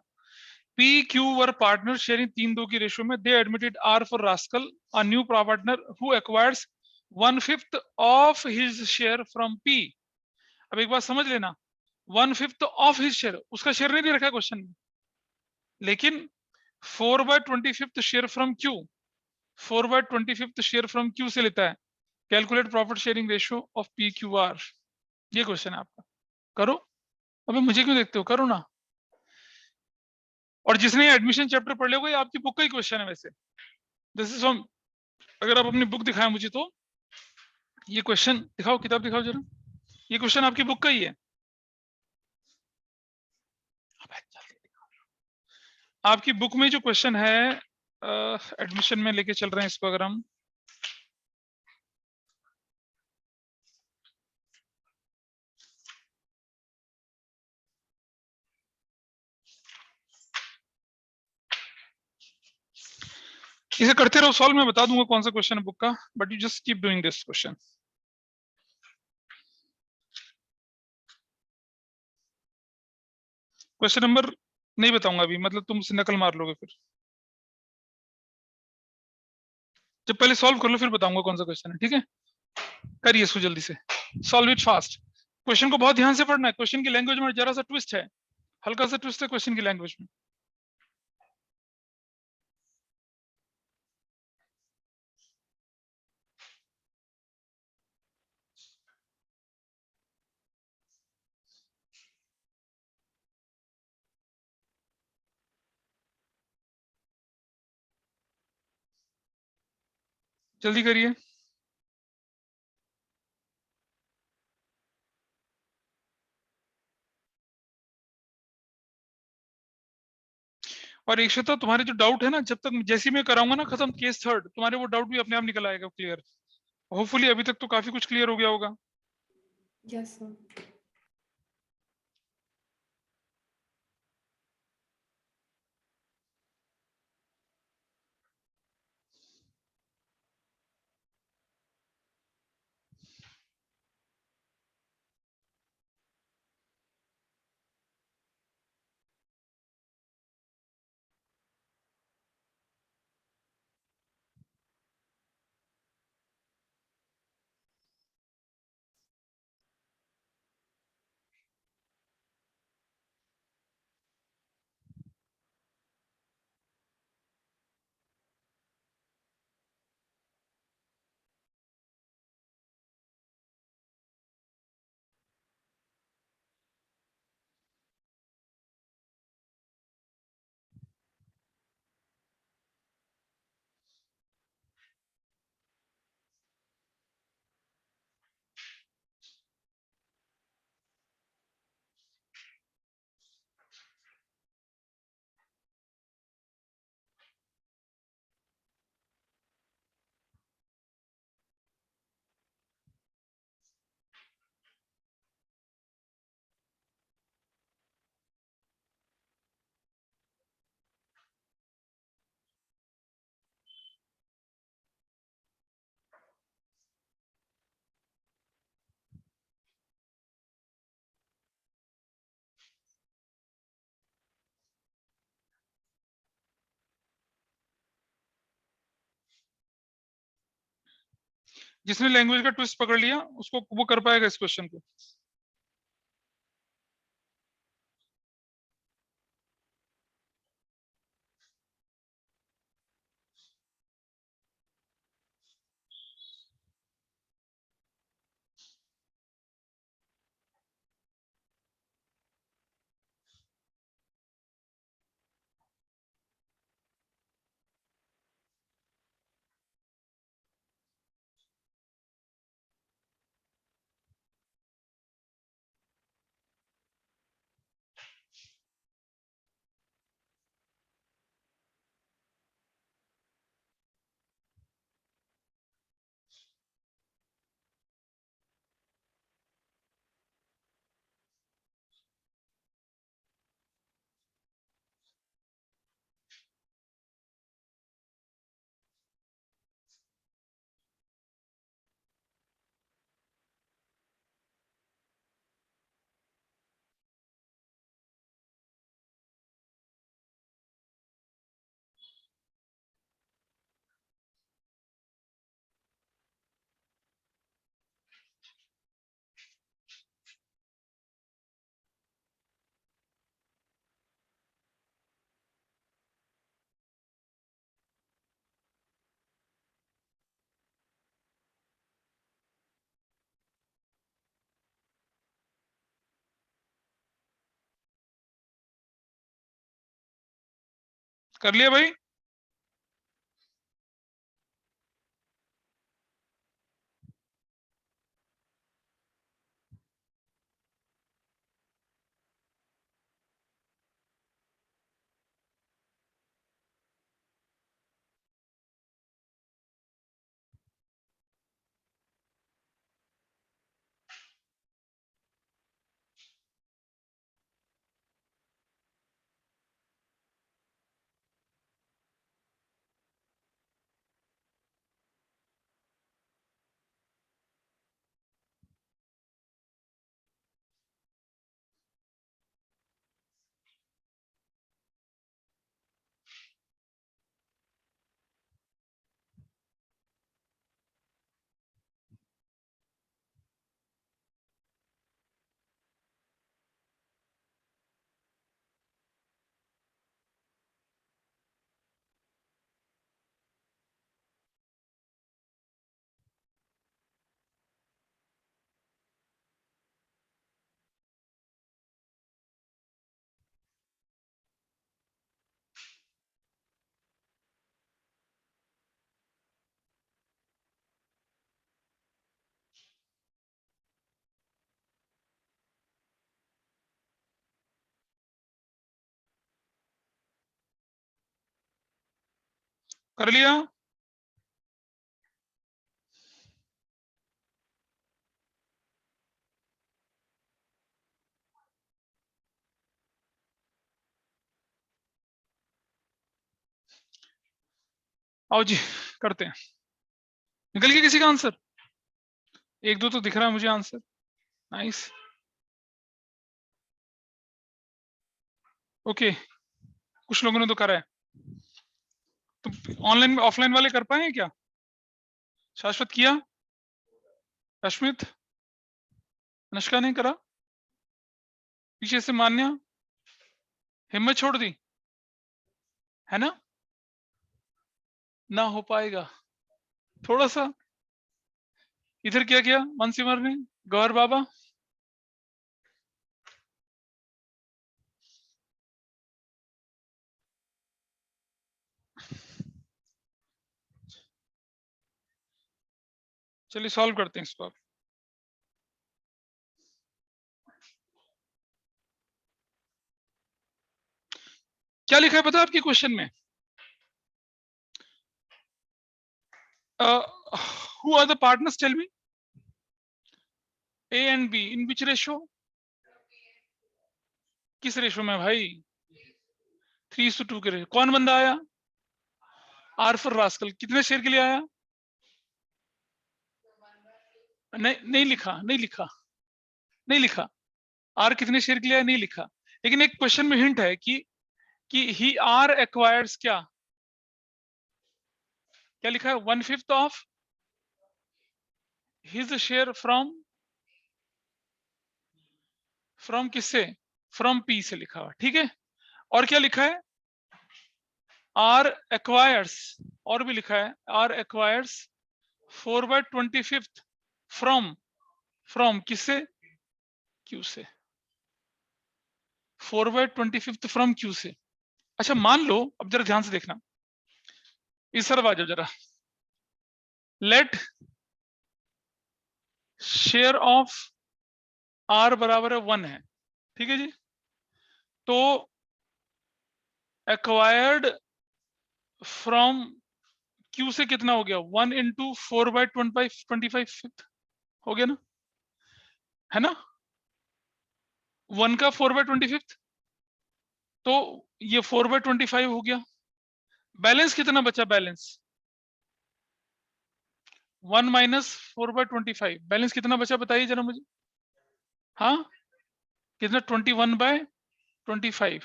Speaker 1: P Q were partners sharing 3-2 की रेशियो में. They admitted R for Rascal, a new partner who acquires 1/5 of his share from P. अब एक बात समझ लेना, 1/5 of his share, उसका शेयर नहीं दे रखा है क्वेश्चन में, लेकिन 4/25 share from Q, 4/25 share from Q से लेता है. Calculate profit sharing ratio of PQR. ये क्वेश्चन है आपका, करो. अबे मुझे क्यों देखते हो, करो ना. और जिसने एडमिशन चैप्टर पढ़ लिया होगा, ये आपकी बुक का ही क्वेश्चन है वैसे. दिस इज फ्रॉम, अगर आप अपनी बुक दिखाएं मुझे तो ये क्वेश्चन दिखाओ, किताब दिखाओ जरा. ये क्वेश्चन आपकी बुक का ही है. आपकी बुक में जो क्वेश्चन है, एडमिशन में लेके चल रहे हैं इसको, अगर हम इसे करते रहो सॉल्व, मैं बता दूंगा कौन सा क्वेश्चन है बुक का, but you just keep doing this question. Question number नहीं बताऊंगा अभी, मतलब तुम उसे नकल मार लोगे फिर. जब पहले सॉल्व कर लो फिर बताऊंगा कौन सा क्वेश्चन है, ठीक है? करिए इसको जल्दी से, सॉल्व इट फास्ट. क्वेश्चन को बहुत ध्यान से पढ़ना है. क्वेश्चन की लैंग्वेज में जरा सा ट्विस्ट है, हल्का सा ट्विस्ट है क्वेश्चन की लैंग्वेज में. जल्दी करिए. और एक श्वेता, तुम्हारे जो डाउट है ना, जब तक जैसे ही मैं कराऊंगा ना खत्म केस थर्ड, तुम्हारे वो डाउट भी अपने आप निकल आएगा क्लियर. होपफुली अभी तक तो काफी कुछ क्लियर हो गया होगा.
Speaker 2: Yes, sir.
Speaker 1: जिसने लैंग्वेज का ट्विस्ट पकड़ लिया उसको वो कर पाएगा इस क्वेश्चन को. कर लिया भाई? कर लिया? आओ जी करते हैं। निकल गया किसी का आंसर? एक दो तो दिख रहा है मुझे आंसर। नाइस। ओके, कुछ लोगों ने तो करा है। तो ऑनलाइन ऑफलाइन वाले कर पाए क्या? शाश्वत किया? अश्मित? अनुष्का ने करा? पीछे से मान्या? हिम्मत छोड़ दी है ना हो पाएगा। थोड़ा सा इधर क्या किया मनसिमर ने? गौर बाबा? चलिए सॉल्व करते हैं इसको अब। क्या लिखा है पता है आपके क्वेश्चन में? Who are the partners, tell me. A and B in which ratio? किस रेशो में भाई? 3:2 के रेशो। कौन बंदा आया? R for rascal. कितने शेयर के लिए आया? नहीं लिखा, नहीं लिखा। आर कितने शेयर के लिए आया नहीं लिखा। लेकिन एक क्वेश्चन में हिंट है कि ही आर एक्वायर्स क्या लिखा है? 1/5 ऑफ हिज शेयर फ्रॉम किससे? फ्रॉम पी से लिखा हुआ, ठीक है। और क्या लिखा है? आर एक्वायर्स, और भी लिखा है आर एक्वायर्स 4/25 फ्रॉम किससे? क्यू से। 4/25 फ्रॉम क्यू से। अच्छा मान लो, अब जरा ध्यान से देखना, इस तरफ आ जाओ जरा। लेट शेयर ऑफ आर बराबर है 1 है, ठीक है जी। तो एक्वायर्ड फ्रॉम क्यू से कितना हो गया? 1 इंटू 4/25 हो गया ना, है ना? 1 का 4/25, तो ये 4/25 हो गया। बैलेंस कितना बचा? Balance 1 minus 4/25। बैलेंस कितना बचा बताइए जरा मुझे। हाँ कितना? 21/25।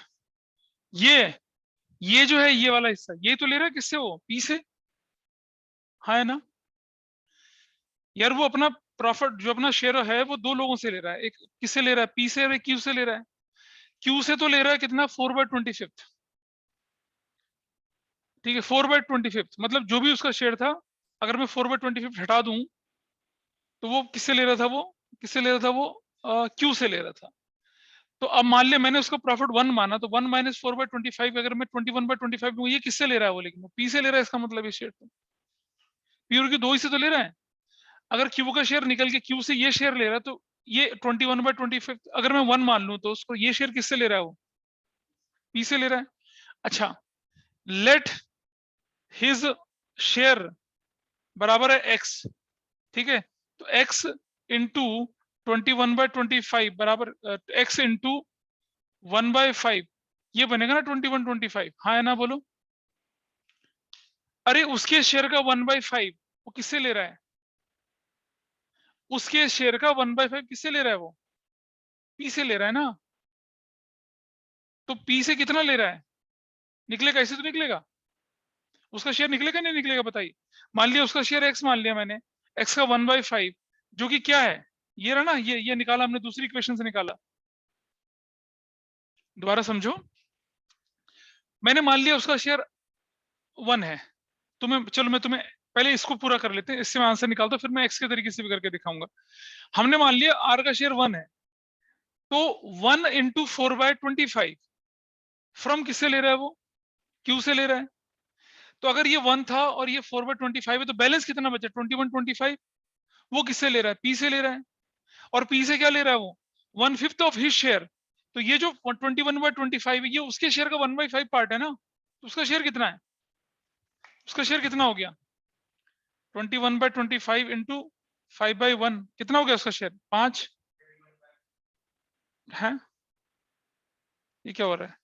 Speaker 1: ये जो है ये वाला हिस्सा, ये तो ले रहा है किससे? वो पी से, हाँ है ना यार। वो अपना प्रॉफिट जो अपना शेयर है वो दो लोगों से ले रहा है। एक किससे ले रहा है? पी से, और एक क्यू से ले रहा है। क्यू से तो ले रहा है कितना? 4/25, ठीक है। 4/25 मतलब जो भी उसका शेयर था, अगर मैं 4/25 हटा दूं तो वो किससे ले रहा था? वो किससे ले रहा था? वो क्यू से ले रहा था। तो अब मान लिया मैंने उसका प्रॉफिट 1 माना, तो 1 माइनस 4/25 अगर मैं 21/25 लूँ, ये किससे ले रहा है वो, लेकिन पी से ले रहा है, इसका मतलब ये शेयर तो पी और क्यू दो ही से तो ले रहा है। अगर क्यू का शेयर निकल के क्यू से ये शेयर ले रहा है, तो ये 21/25 अगर मैं 1 मान लूं, तो उसको ये शेयर किससे ले रहा है, वो पी से ले रहा है। अच्छा, लेट हिज शेयर बराबर है एक्स, ठीक है, तो एक्स इंटू 21/25 बराबर एक्स इंटू 1/5, ये बनेगा ना 21/25, हाँ है ना, बोलो। अरे उसके शेयर का 1/5 वो किससे ले रहा है, उसके शेयर का 1/5 किससे ले रहा है, वो पी से ले रहा है ना। तो पी से कितना ले रहा है, निकलेगा, ऐसे तो निकलेगा, उसका शेयर निकलेगा नहीं निकलेगा, बताइए। मान लिया उसका शेयर एक्स मान लिया मैंने, एक्स का 1/5 जो कि क्या है, ये रहा ना, ये निकाला हमने, दूसरी इक्वेशन से निकाला। दोबारा समझो, मैंने मान लिया उसका शेयर 1 है, चलो मैं तुम्हें पहले इसको पूरा कर लेते हैं, इससे मैं आंसर निकालता हूं, फिर मैं एक्स के तरीके से भी करके दिखाऊंगा। हमने मान लिया आर का शेयर 1 है, तो 1 इंटू 4/25 फ्रॉम किससे ले रहा है, वो क्यू से ले रहा है। तो अगर ये 1 था और ये 4/25 है, तो बैलेंस कितना बचा, 21/25, वो किससे ले रहा है, पी से ले रहा है। और पी से क्या ले रहा है, वो 1/5 ऑफ हिज शेयर। तो ये जो 21/25 है, ये उसके शेयर का 1/5 पार्ट है ना, तो उसका शेयर कितना है, उसका शेयर कितना हो गया, 21/25 इंटू 5/1 कितना हो गया उसका शेयर, 5 है। ये क्या हो रहा है,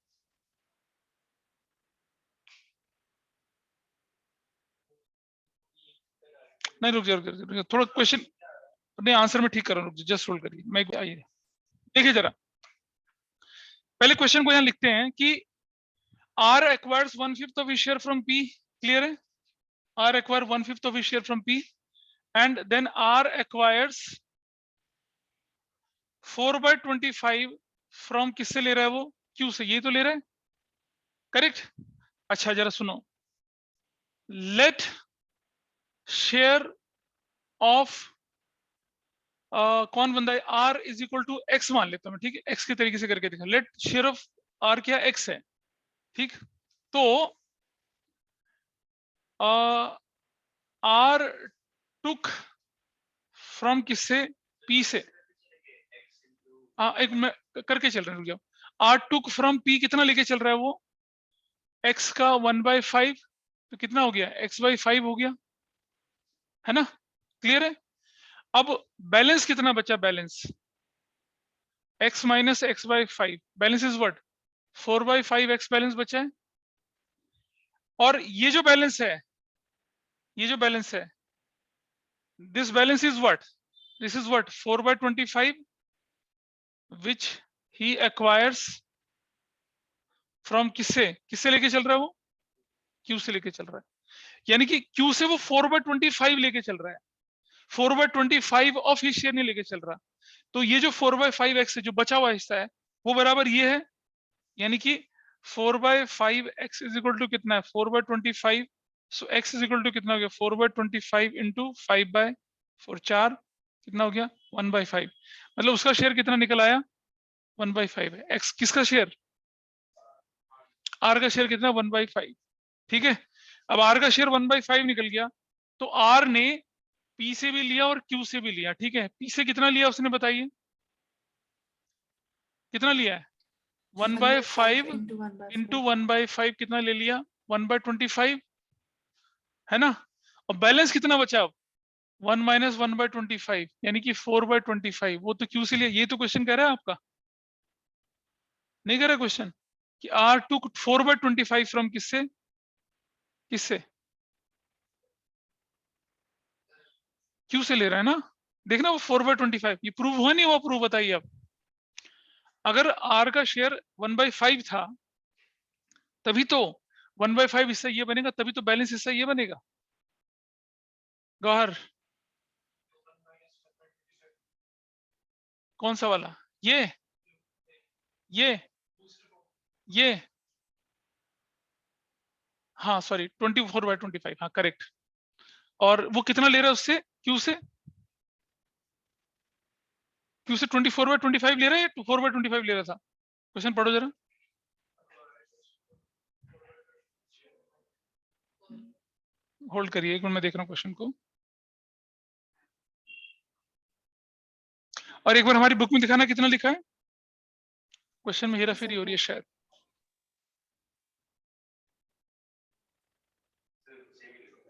Speaker 1: नहीं रुक जाओ, थोड़ा क्वेश्चन नहीं, आंसर में ठीक कर रहा हूँ, जस्ट होल्ड करिए, मैं आइए देखिए जरा, पहले क्वेश्चन को यहाँ लिखते हैं कि R acquires 1/5 of his share from P, clear है, R acquire 1/5 of his share from P, and then R acquires 4/25 from किससे ले रहा है, वो क्यू से, ये तो ले रहा है, करेक्ट। अच्छा जरा सुनो, लेट शेयर ऑफ कौन बंदा है, R is equal to X मान लेता हूं मैं, ठीक है, एक्स के तरीके से करके दिखा, लेट शेयर ऑफ आर क्या एक्स है, ठीक। तो आर टुक फ्रॉम किससे, पी से, एक मैं करके चल रहा हूँ, रुक जाओ। आर टुक फ्रॉम पी कितना लेके चल रहा है वो, एक्स का 1/5, तो कितना हो गया, x/5 हो गया, है ना, क्लियर है। अब बैलेंस कितना बचा, balance x minus x/5, balance is what, 4/5 x balance बचा है। और ये जो बैलेंस है, ये जो बैलेंस है, this balance is what, this is what 4/25 which he acquires from किससे, किससे लेके चल रहा है वो, क्यू से लेके चल रहा है, यानी कि क्यू से वो 4/25 लेके चल रहा है, 4/25 ऑफ ही शेयर नहीं लेके चल रहा। तो ये जो 4/5 x जो बचा हुआ हिस्सा है, वो बराबर ये है, यानी कि 4/5 x इज इक्वल टू कितना है, 4/25, सो x इज इक्वल टू कितना हो गया, 4/25 इंटू 5/4, 4 कितना हो गया, 1/5, मतलब उसका शेयर कितना निकल आया, 1/5 है। x किसका शेयर, r का शेयर कितना, 1/5, ठीक है। अब r का शेयर 1/5 निकल गया, तो r ने p से भी लिया और q से भी लिया, ठीक है। p से कितना लिया उसने, बताइए कितना लिया है, 1/5 इंटू 1/5 कितना ले लिया, 1/25, है ना। और बैलेंस कितना बचा अब, 1 माइनस 1/25 यानी कि 4/25, वो तो क्यू से लिया। ये तो क्वेश्चन कह रहा है आपका, नहीं कह रहा क्वेश्चन कि आर टू 4/25 फ्रॉम किससे, किससे, क्यू से ले रहा है ना, देखना वो 4/25, ये प्रूव हुआ नहीं हुआ, प्रूव बताइए आप। अगर आर का शेयर 1/5 था, तभी तो 1/5 हिस्सा ये बनेगा, तभी तो बैलेंस हिस्सा ये बनेगा। गौहर कौन सा वाला, ये ये हाँ सॉरी 24/25, हाँ करेक्ट। और वो कितना ले रहा है उससे, क्यू से, क्यू से 24/25 ले रहा है या 4/25 ले रहा था? क्वेश्चन पढ़ो जरा। होल्ड करिए एक मिनट, मैं देख रहा हूँ क्वेश्चन को। और एक बार हमारी बुक में दिखाना कितना लिखा है। क्वेश्चन में हेराफेरी हो रही है शायद।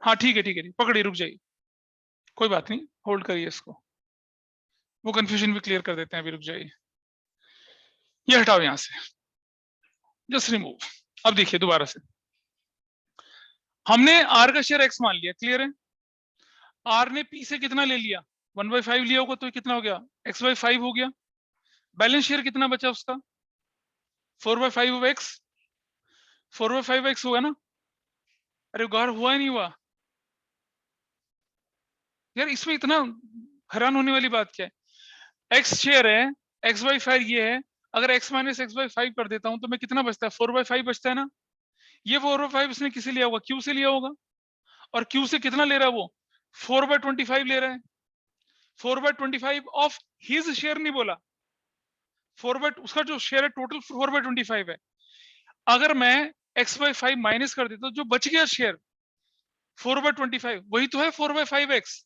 Speaker 1: हाँ ठीक है ठीक है, पकड़िए, रुक जाइए, कोई बात नहीं, होल्ड करिए इसको, वो कंफ्यूजन भी क्लियर कर देते हैं। अभी रुक जाइए, ये हटाओ यहां से, जस्ट रिमूव। अब देखिए दोबारा से, हमने आर का शेयर एक्स मान लिया, क्लियर है। आर ने पी से कितना ले लिया, 1/5 लिया होगा, तो कितना हो गया, x/5 हो गया। बैलेंस शेयर कितना बचा उसका, 4/5 ऑफ x, 4/5 x होगा ना। अरे गौर हुआ ही नहीं हुआ यार, इसमें इतना हैरान होने वाली बात क्या है। x शेयर है, x/5 ये है, अगर x माइनस x/5 कर देता हूं तो मैं कितना बचता है, 4/5 बचता है ना। ये 4/5 इसने किसे लिया होगा, q से लिया होगा, और q से कितना ले रहा है वो, 4/25 ले रहा है। 4/25 ऑफ हिज शेयर नहीं बोला, उसका जो शेयर है टोटल 4/25 है। अगर मैं x/5 माइनस कर देता हूं, जो बच गया शेयर 4/25 वही तो है 4/5x।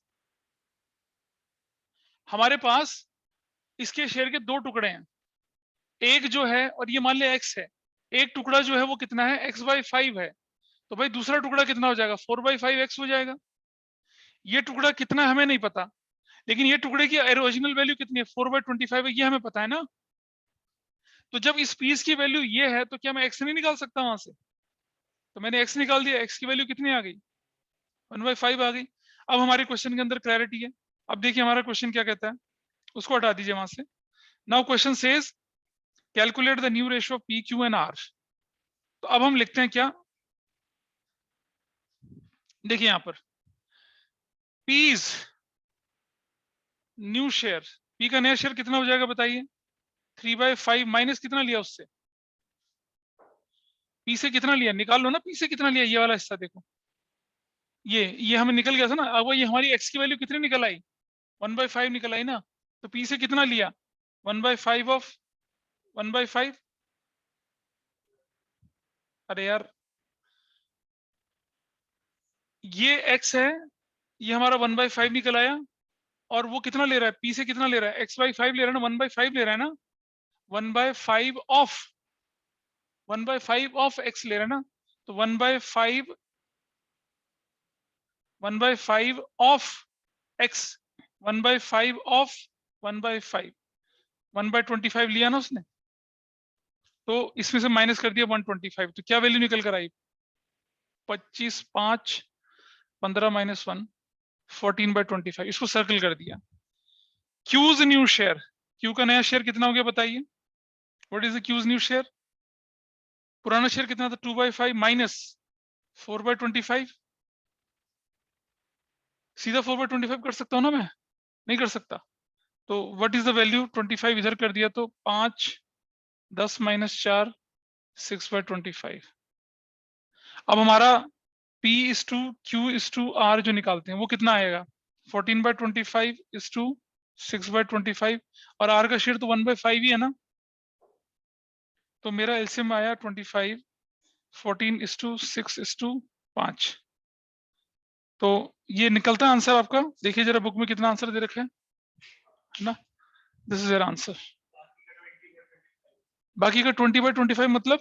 Speaker 1: हमारे पास इसके शेयर के दो टुकड़े हैं, एक जो है और ये मान लिया x है, एक टुकड़ा जो है वो कितना है, x/5 है, तो भाई दूसरा टुकड़ा कितना हो जाएगा, 4/5x हो जाएगा। ये टुकड़ा कितना है हमें नहीं पता, लेकिन ये टुकड़े की ओरिजिनल वैल्यू कितनी है, 4/25 है, ये हमें पता है ना। तो जब इस पीस की वैल्यू ये है तो क्या मैं x नहीं निकाल सकता वहां से, तो मैंने x निकाल दिया, x की वैल्यू कितनी आ गई, 1/5 आ गई। अब हमारे क्वेश्चन के अंदर क्लैरिटी है। अब देखिए हमारा क्वेश्चन क्या कहता है, उसको हटा दीजिए वहां से। Now question says calculate the new ratio of P, Q and R. तो अब हम लिखते हैं क्या, देखिए यहां पर पीज न्यू शेयर, पी का नया शेयर कितना हो जाएगा बताइए, 3/5 माइनस कितना लिया उससे, पी से कितना लिया, निकाल लो ना, पी से कितना लिया, ये वाला हिस्सा देखो, ये हमें निकल गया था ना। अब ये हमारी एक्स की वैल्यू कितनी निकल आई, 1/5 निकल आई ना। तो पी से कितना लिया, 1/5 ऑफ 1/5। अरे यार ये x है, ये हमारा 1/5 निकल आया, और वो कितना ले रहा है, p से कितना ले रहा है, x/5 ले रहा है ना, 1/5 ले रहा है ना, 1/5 ऑफ 1/5 ऑफ x ले रहा है ना। तो 1/5 ऑफ x, 1/5 ऑफ 1/5, 1/25 लिया ना उसने, तो इसमें से माइनस कर दिया 125, तो क्या वैल्यू निकल कर आई, 25, 5, 15 माइनस 1, 14/25, इसको सर्कल कर दिया। क्यूज न्यू शेयर, क्यू का नया शेयर कितना हो गया बताइए, what is the Q's new share, पुराना शेयर कितना था, 2/5 माइनस 4/25, सीधा 4/25 कर सकता हूं ना मैं, नहीं कर सकता। तो व्हाट इज द वैल्यू, 25 इधर कर दिया तो 5, 10 माइनस 4, 6/25। अब हमारा P is to Q is to R जो निकालते हैं वो कितना आएगा, 14/25 is to 6/25, और R का शेयर तो 1/5 ही है ना। तो मेरा एलसीएम आया 25, 14 is to 6 is to 5। तो ये निकलता है आंसर आपका, देखिए जरा बुक में कितना आंसर दे रखा है ना, दिस इज योर आंसर। बाकी का 20/25 मतलब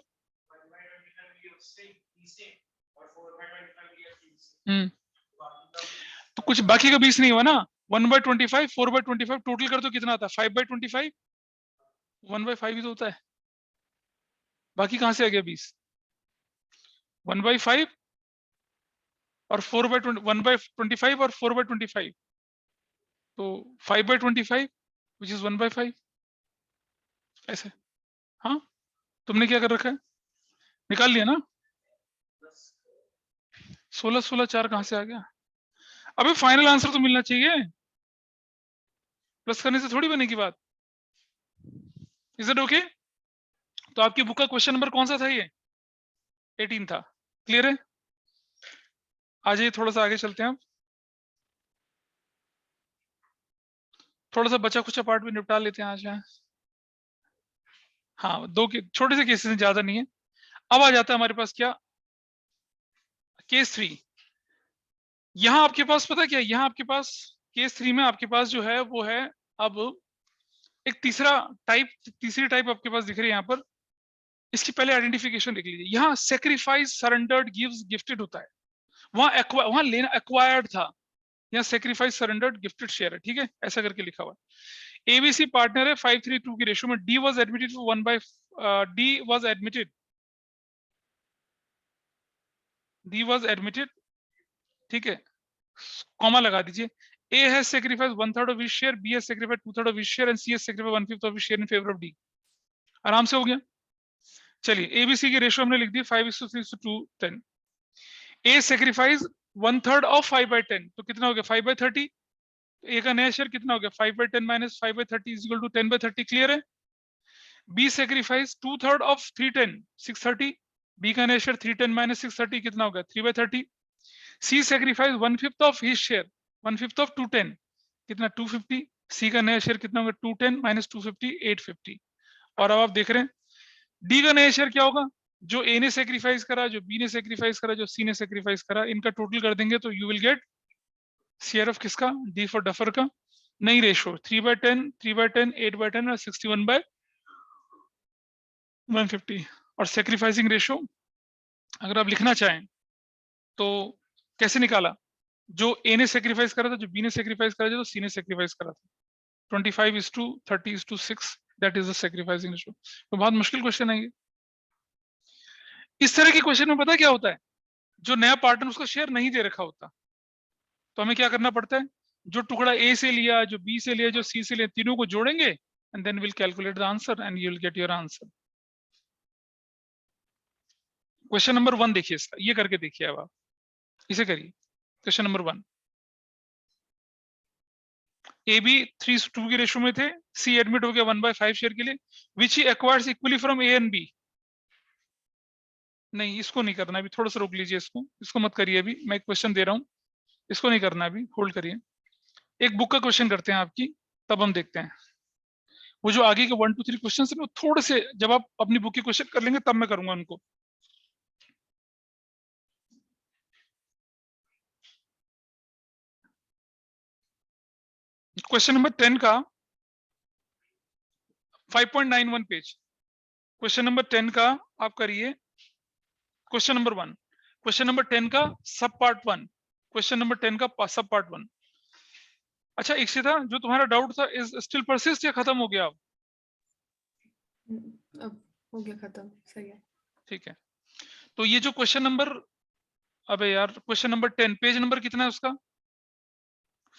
Speaker 1: तो कुछ बाकी का 20 नहीं हुआ ना, 1/25, 4/25 टोटल कर तो कितना आता है, 5/25, 1/5 ही तो होता है, बाकी कहां से आ गया 20, 1/5 और 1/25 और 4/25, तो 5/25 which is 1/5 ऐसे। हाँ तुमने क्या कर रखा है, निकाल लिया ना, 16, 16, 4 कहां से आ गया। अबे फाइनल आंसर तो मिलना चाहिए, प्लस करने से थोड़ी बनेगी बात। इज इट ओके, तो आपकी बुक का क्वेश्चन नंबर कौन सा था, ये 18 था, क्लियर है। आ जाइए थोड़ा सा आगे चलते हैं अब। थोड़ा सा बचा कुछ पार्ट भी निपटा लेते हैं आज यहाँ। हाँ, दो के छोटे से केसेस हैं, ज्यादा नहीं है। अब आ जाता है हमारे पास क्या, केस 3। यहाँ आपके पास पता क्या, यहाँ आपके पास केस 3 में आपके पास जो है वो है अब एक तीसरी टाइप आपके पास दिख रही है यहाँ पर। इसकी पहले आइडेंटिफिकेशन लिख लीजिए। यहाँ सेक्रीफाइस सरेंडर्ड गिव्स गिफ्टेड होता है, वहां लेना एक्वायर्ड था, यहाँ सेक्रीफाइस सरेंडर्ड गिफ्टेड शेयर है, ठीक है, ऐसा करके लिखा हुआ है। एबीसी पार्टनर है 5-3-2 की रेशियो में, D was admitted for 1/, D was admitted, ठीक है, कॉमा लगा दीजिए। A has sacrifice 1/3 of his share, B has sacrifice 2/3 of his share and C has sacrifice 1/5 of his share in favour of D. आराम से हो गया। चलिए ABC की रेशियो हमने लिख दी 5:3:2 10। ए सेक्रीफाइस 1/3 ऑफ 5/10, तो कितना हो गया 5/30। ए का नया शेयर कितना हो गया 5/10 minus 5/30 is equal to 10/30, clear है। बी सेक्रीफाइस 2/3 ऑफ 310 630, बी का नया शेयर 310 माइनस 630 कितना हो गया 3/30। C sacrifice 1/5 of his share, 1/5 of 210 कितना 250, सी का नया शेयर कितना होगा 210 माइनस 250 850। और अब आप देख रहे हैं डी का नया शेयर क्या होगा, जो ए ने सेक्रीफाइस करा, जो बी ने सेक्रीफाइस करा, जो सी ने सेक्रीफाइस करा, इनका टोटल कर देंगे तो you will gate share of किसका, डी फॉर डफर का। नई रेशो 3/10 3/10 8/10 और 61/150। और सेक्रीफाइसिंग रेशो अगर आप लिखना चाहें तो कैसे निकाला, जो ए ने सेक्रीफाइस करा था, जो बी ने सेक्रीफाइस करा था, जो सी ने सेक्रीफाइस करा था, 25:30:6 that is the sacrificing ratio. तो बहुत मुश्किल क्वेश्चन है ये। इस तरह के क्वेश्चन में पता क्या होता है, जो नया पार्टनर उसका शेयर नहीं दे रखा होता, तो हमें क्या करना पड़ता है, जो टुकड़ा ए से लिया, जो बी से लिया, जो सी से लिया, तीनों को जोड़ेंगे and then will calculate the answer and you will get your answer. Question number 1 देखिए इसका, ये करके देखिए, अब आप इसे करिए। क्वेश्चन नंबर 1, ए बी 3:2 की रेशो में थे, सी एडमिट हो गया 1/5 शेयर के लिए, which he acquires equally from A and B. नहीं, इसको नहीं करना अभी, थोड़ा सा रोक लीजिए, इसको मत करिए अभी, मैं एक क्वेश्चन दे रहा हूँ, इसको नहीं करना अभी, होल्ड करिए। एक बुक का क्वेश्चन करते हैं आपकी, तब हम देखते हैं। वो जो आगे के 1 2 3 क्वेश्चन है, थोड़े से जब आप अपनी बुक की क्वेश्चन कर लेंगे तब मैं करूंगा उनको। क्वेश्चन नंबर 10 का 5.91 पेज, क्वेश्चन नंबर 10 का आप करिए। क्वेश्चन नंबर 1, क्वेश्चन नंबर 10 का सब पार्ट 1, क्वेश्चन नंबर 10 का सब पार्ट 1। अच्छा इक्षिता, जो तुम्हारा डाउट था इज स्टिल परसिस्ट या खत्म हो गया अब?
Speaker 2: अब हो गया खत्म, सही है।
Speaker 1: ठीक है, तो ये जो क्वेश्चन नंबर, अबे यार क्वेश्चन नंबर 10 पेज नंबर कितना है उसका,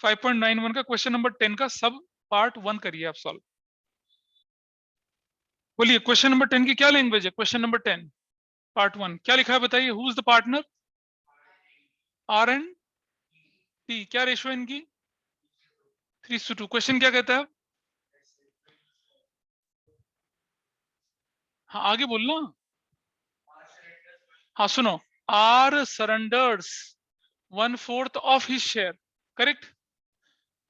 Speaker 1: 5.91 का क्वेश्चन नंबर 10 का सब पार्ट 1 करिए आप सॉल्व। बोलिए क्वेश्चन नंबर 10 की क्या लैंग्वेज है, क्वेश्चन नंबर 10 पार्ट 1 क्या लिखा है बताइए। Who is the partner, R and T, क्या रेशो है इनकी 3:2। क्वेश्चन क्या कहता है, हाँ आगे बोलना, हाँ सुनो, R surrenders 1/4 of his share, correct.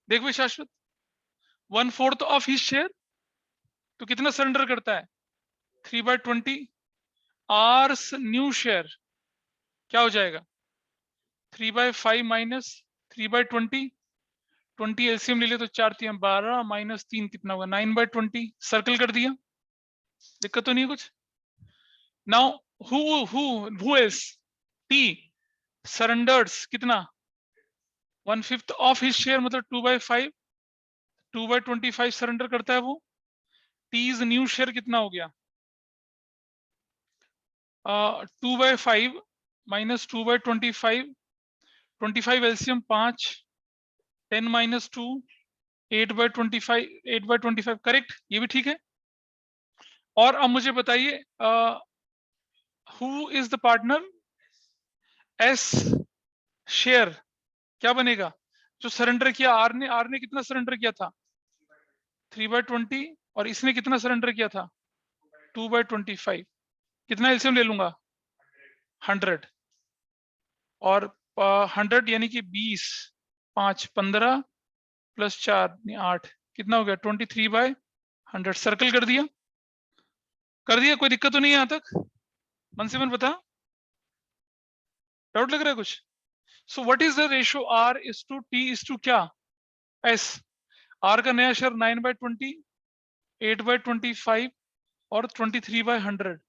Speaker 1: देख भाई शाश्वत, 1/4 ऑफ हिज शेयर तो कितना सरेंडर करता है 3/20। आर न्यू शेयर क्या हो जाएगा 3/5 माइनस 3/20, 20 एलसीएम ले ले तो 4 12 माइनस 3 कितना होगा 9/20, सर्कल कर दिया, दिक्कत तो नहीं है कुछ। Now who else, T surrenders कितना 1/5 ऑफ हिज शेयर, मतलब 2/5, 2/25 सरेंडर करता है वो। टी इज न्यू शेयर कितना हो गया 2/5 माइनस 2/25, 25 एलसीएम 5, 10 माइनस 2 8/25, 8/25 करेक्ट, ये भी ठीक है। और अब मुझे बताइए who is the partner, S share क्या बनेगा, जो सरेंडर किया आर ने कितना सरेंडर किया था 3/20, और इसने कितना सरेंडर किया था 2/25, कितना एलसीएम ले लूंगा 100, और 100 यानी कि 20, 5 15 प्लस 4 8 कितना हो गया 23/100। सर्कल कर दिया, कोई दिक्कत तो नहीं है यहाँ तक? मनसिमन बता, डाउट लग रहा है कुछ? So what is the ratio R is to T is to क्या S? R का नया शेयर 9/20, 8/25 और 23/100।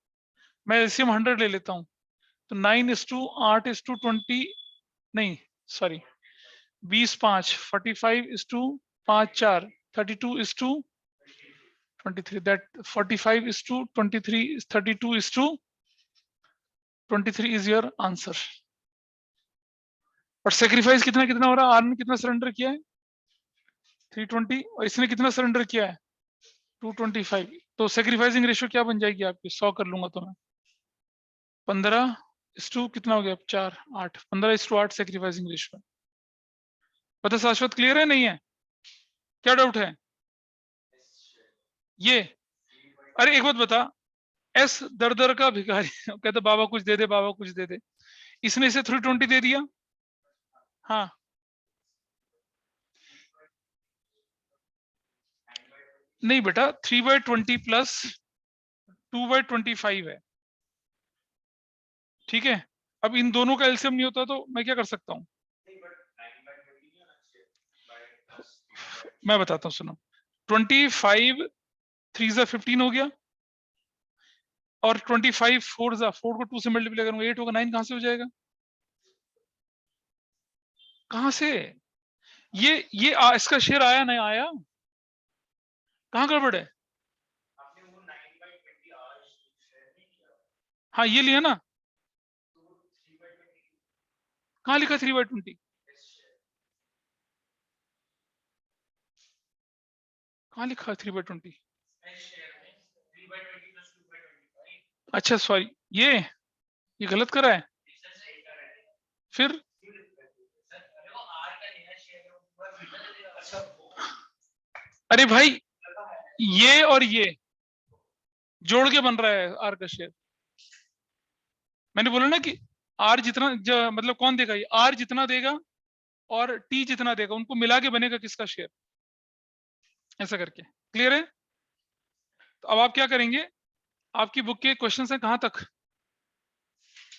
Speaker 1: मैं एलसीएम 100 ले लेता हूं, तो 9:8:20 नहीं sorry 20/5 45:5 32:23 that 45:23 32:23 is your answer। और सेक्रीफाइस कितना कितना हो रहा है? आर ने कितना सरेंडर किया है? 320 और इसने कितना सरेंडर किया है? 225। तो सेक्रीफाइसिंग रेशियो क्या बन जाएगी आपकी? 100 कर लूंगा तो मैं 15:2 कितना हो गया? 4 8 15:8 सेक्रीफाइसिंग रेशियो। पता शाश्वत क्लियर है नहीं है? क्या डाउट है? ये अरे एक बात बता, एस दर दर का भिखारी कहते बाबा कुछ दे दे, बाबा कुछ दे दे। इसने इसे 320 दे दिया। हाँ नहीं बेटा, 3/20 प्लस 2/25 है, ठीक है। अब इन दोनों का एलसीएम नहीं होता तो मैं क्या कर सकता हूं? मैं बताता हूं, सुनो। 25 3 15 हो गया, और 25 4 को 2 से मल्टीप्लाई करूंगा 8 होगा। 9 कहां से हो जाएगा? कहां से? इसका शेयर आया नहीं आया? कहां गड़बड़ है? हाँ ये लिया ना, कहां लिखा 3/20? कहां लिखा 3/20? अच्छा सॉरी, ये गलत करा है फिर। अरे भाई ये और ये जोड़ के बन रहा है आर का शेयर। मैंने बोला ना कि आर जितना मतलब कौन देगा? ये आर जितना देगा और टी जितना देगा, उनको मिला के बनेगा किसका शेयर, ऐसा करके। क्लियर है? तो अब आप क्या करेंगे, आपकी बुक के क्वेश्चन है कहां तक?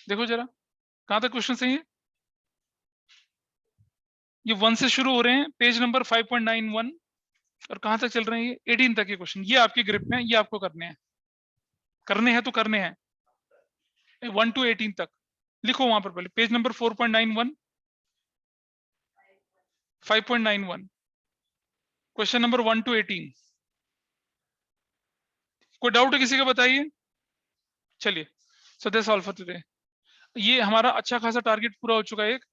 Speaker 1: देखो जरा कहां तक क्वेश्चन है ये 1 से शुरू हो रहे हैं, पेज नंबर 5.91, और कहां तक चल रहे हैं? ये 18 तक के क्वेश्चन। ये आपकी ग्रिप में, ये आपको करने हैं, तो करने हैं 1 to 18 तक। लिखो वहां पर पहले page number 4.91 5.91 question number 1 to 18। कोई डाउट है किसी का? बताइए। चलिए, so that's all for today. ये हमारा अच्छा खासा टारगेट पूरा हो चुका है। एक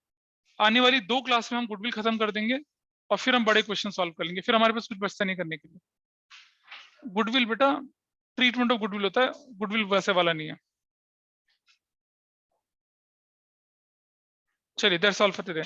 Speaker 1: आने वाली 2 क्लास में हम गुडविल खत्म कर देंगे और फिर हम बड़े क्वेश्चन सॉल्व कर लेंगे। फिर हमारे पास कुछ बचता नहीं करने के लिए। गुडविल बेटा ट्रीटमेंट ऑफ गुडविल होता है, गुडविल वैसे वाला नहीं है। चलिए, दैट्स ऑल फॉर टुडे।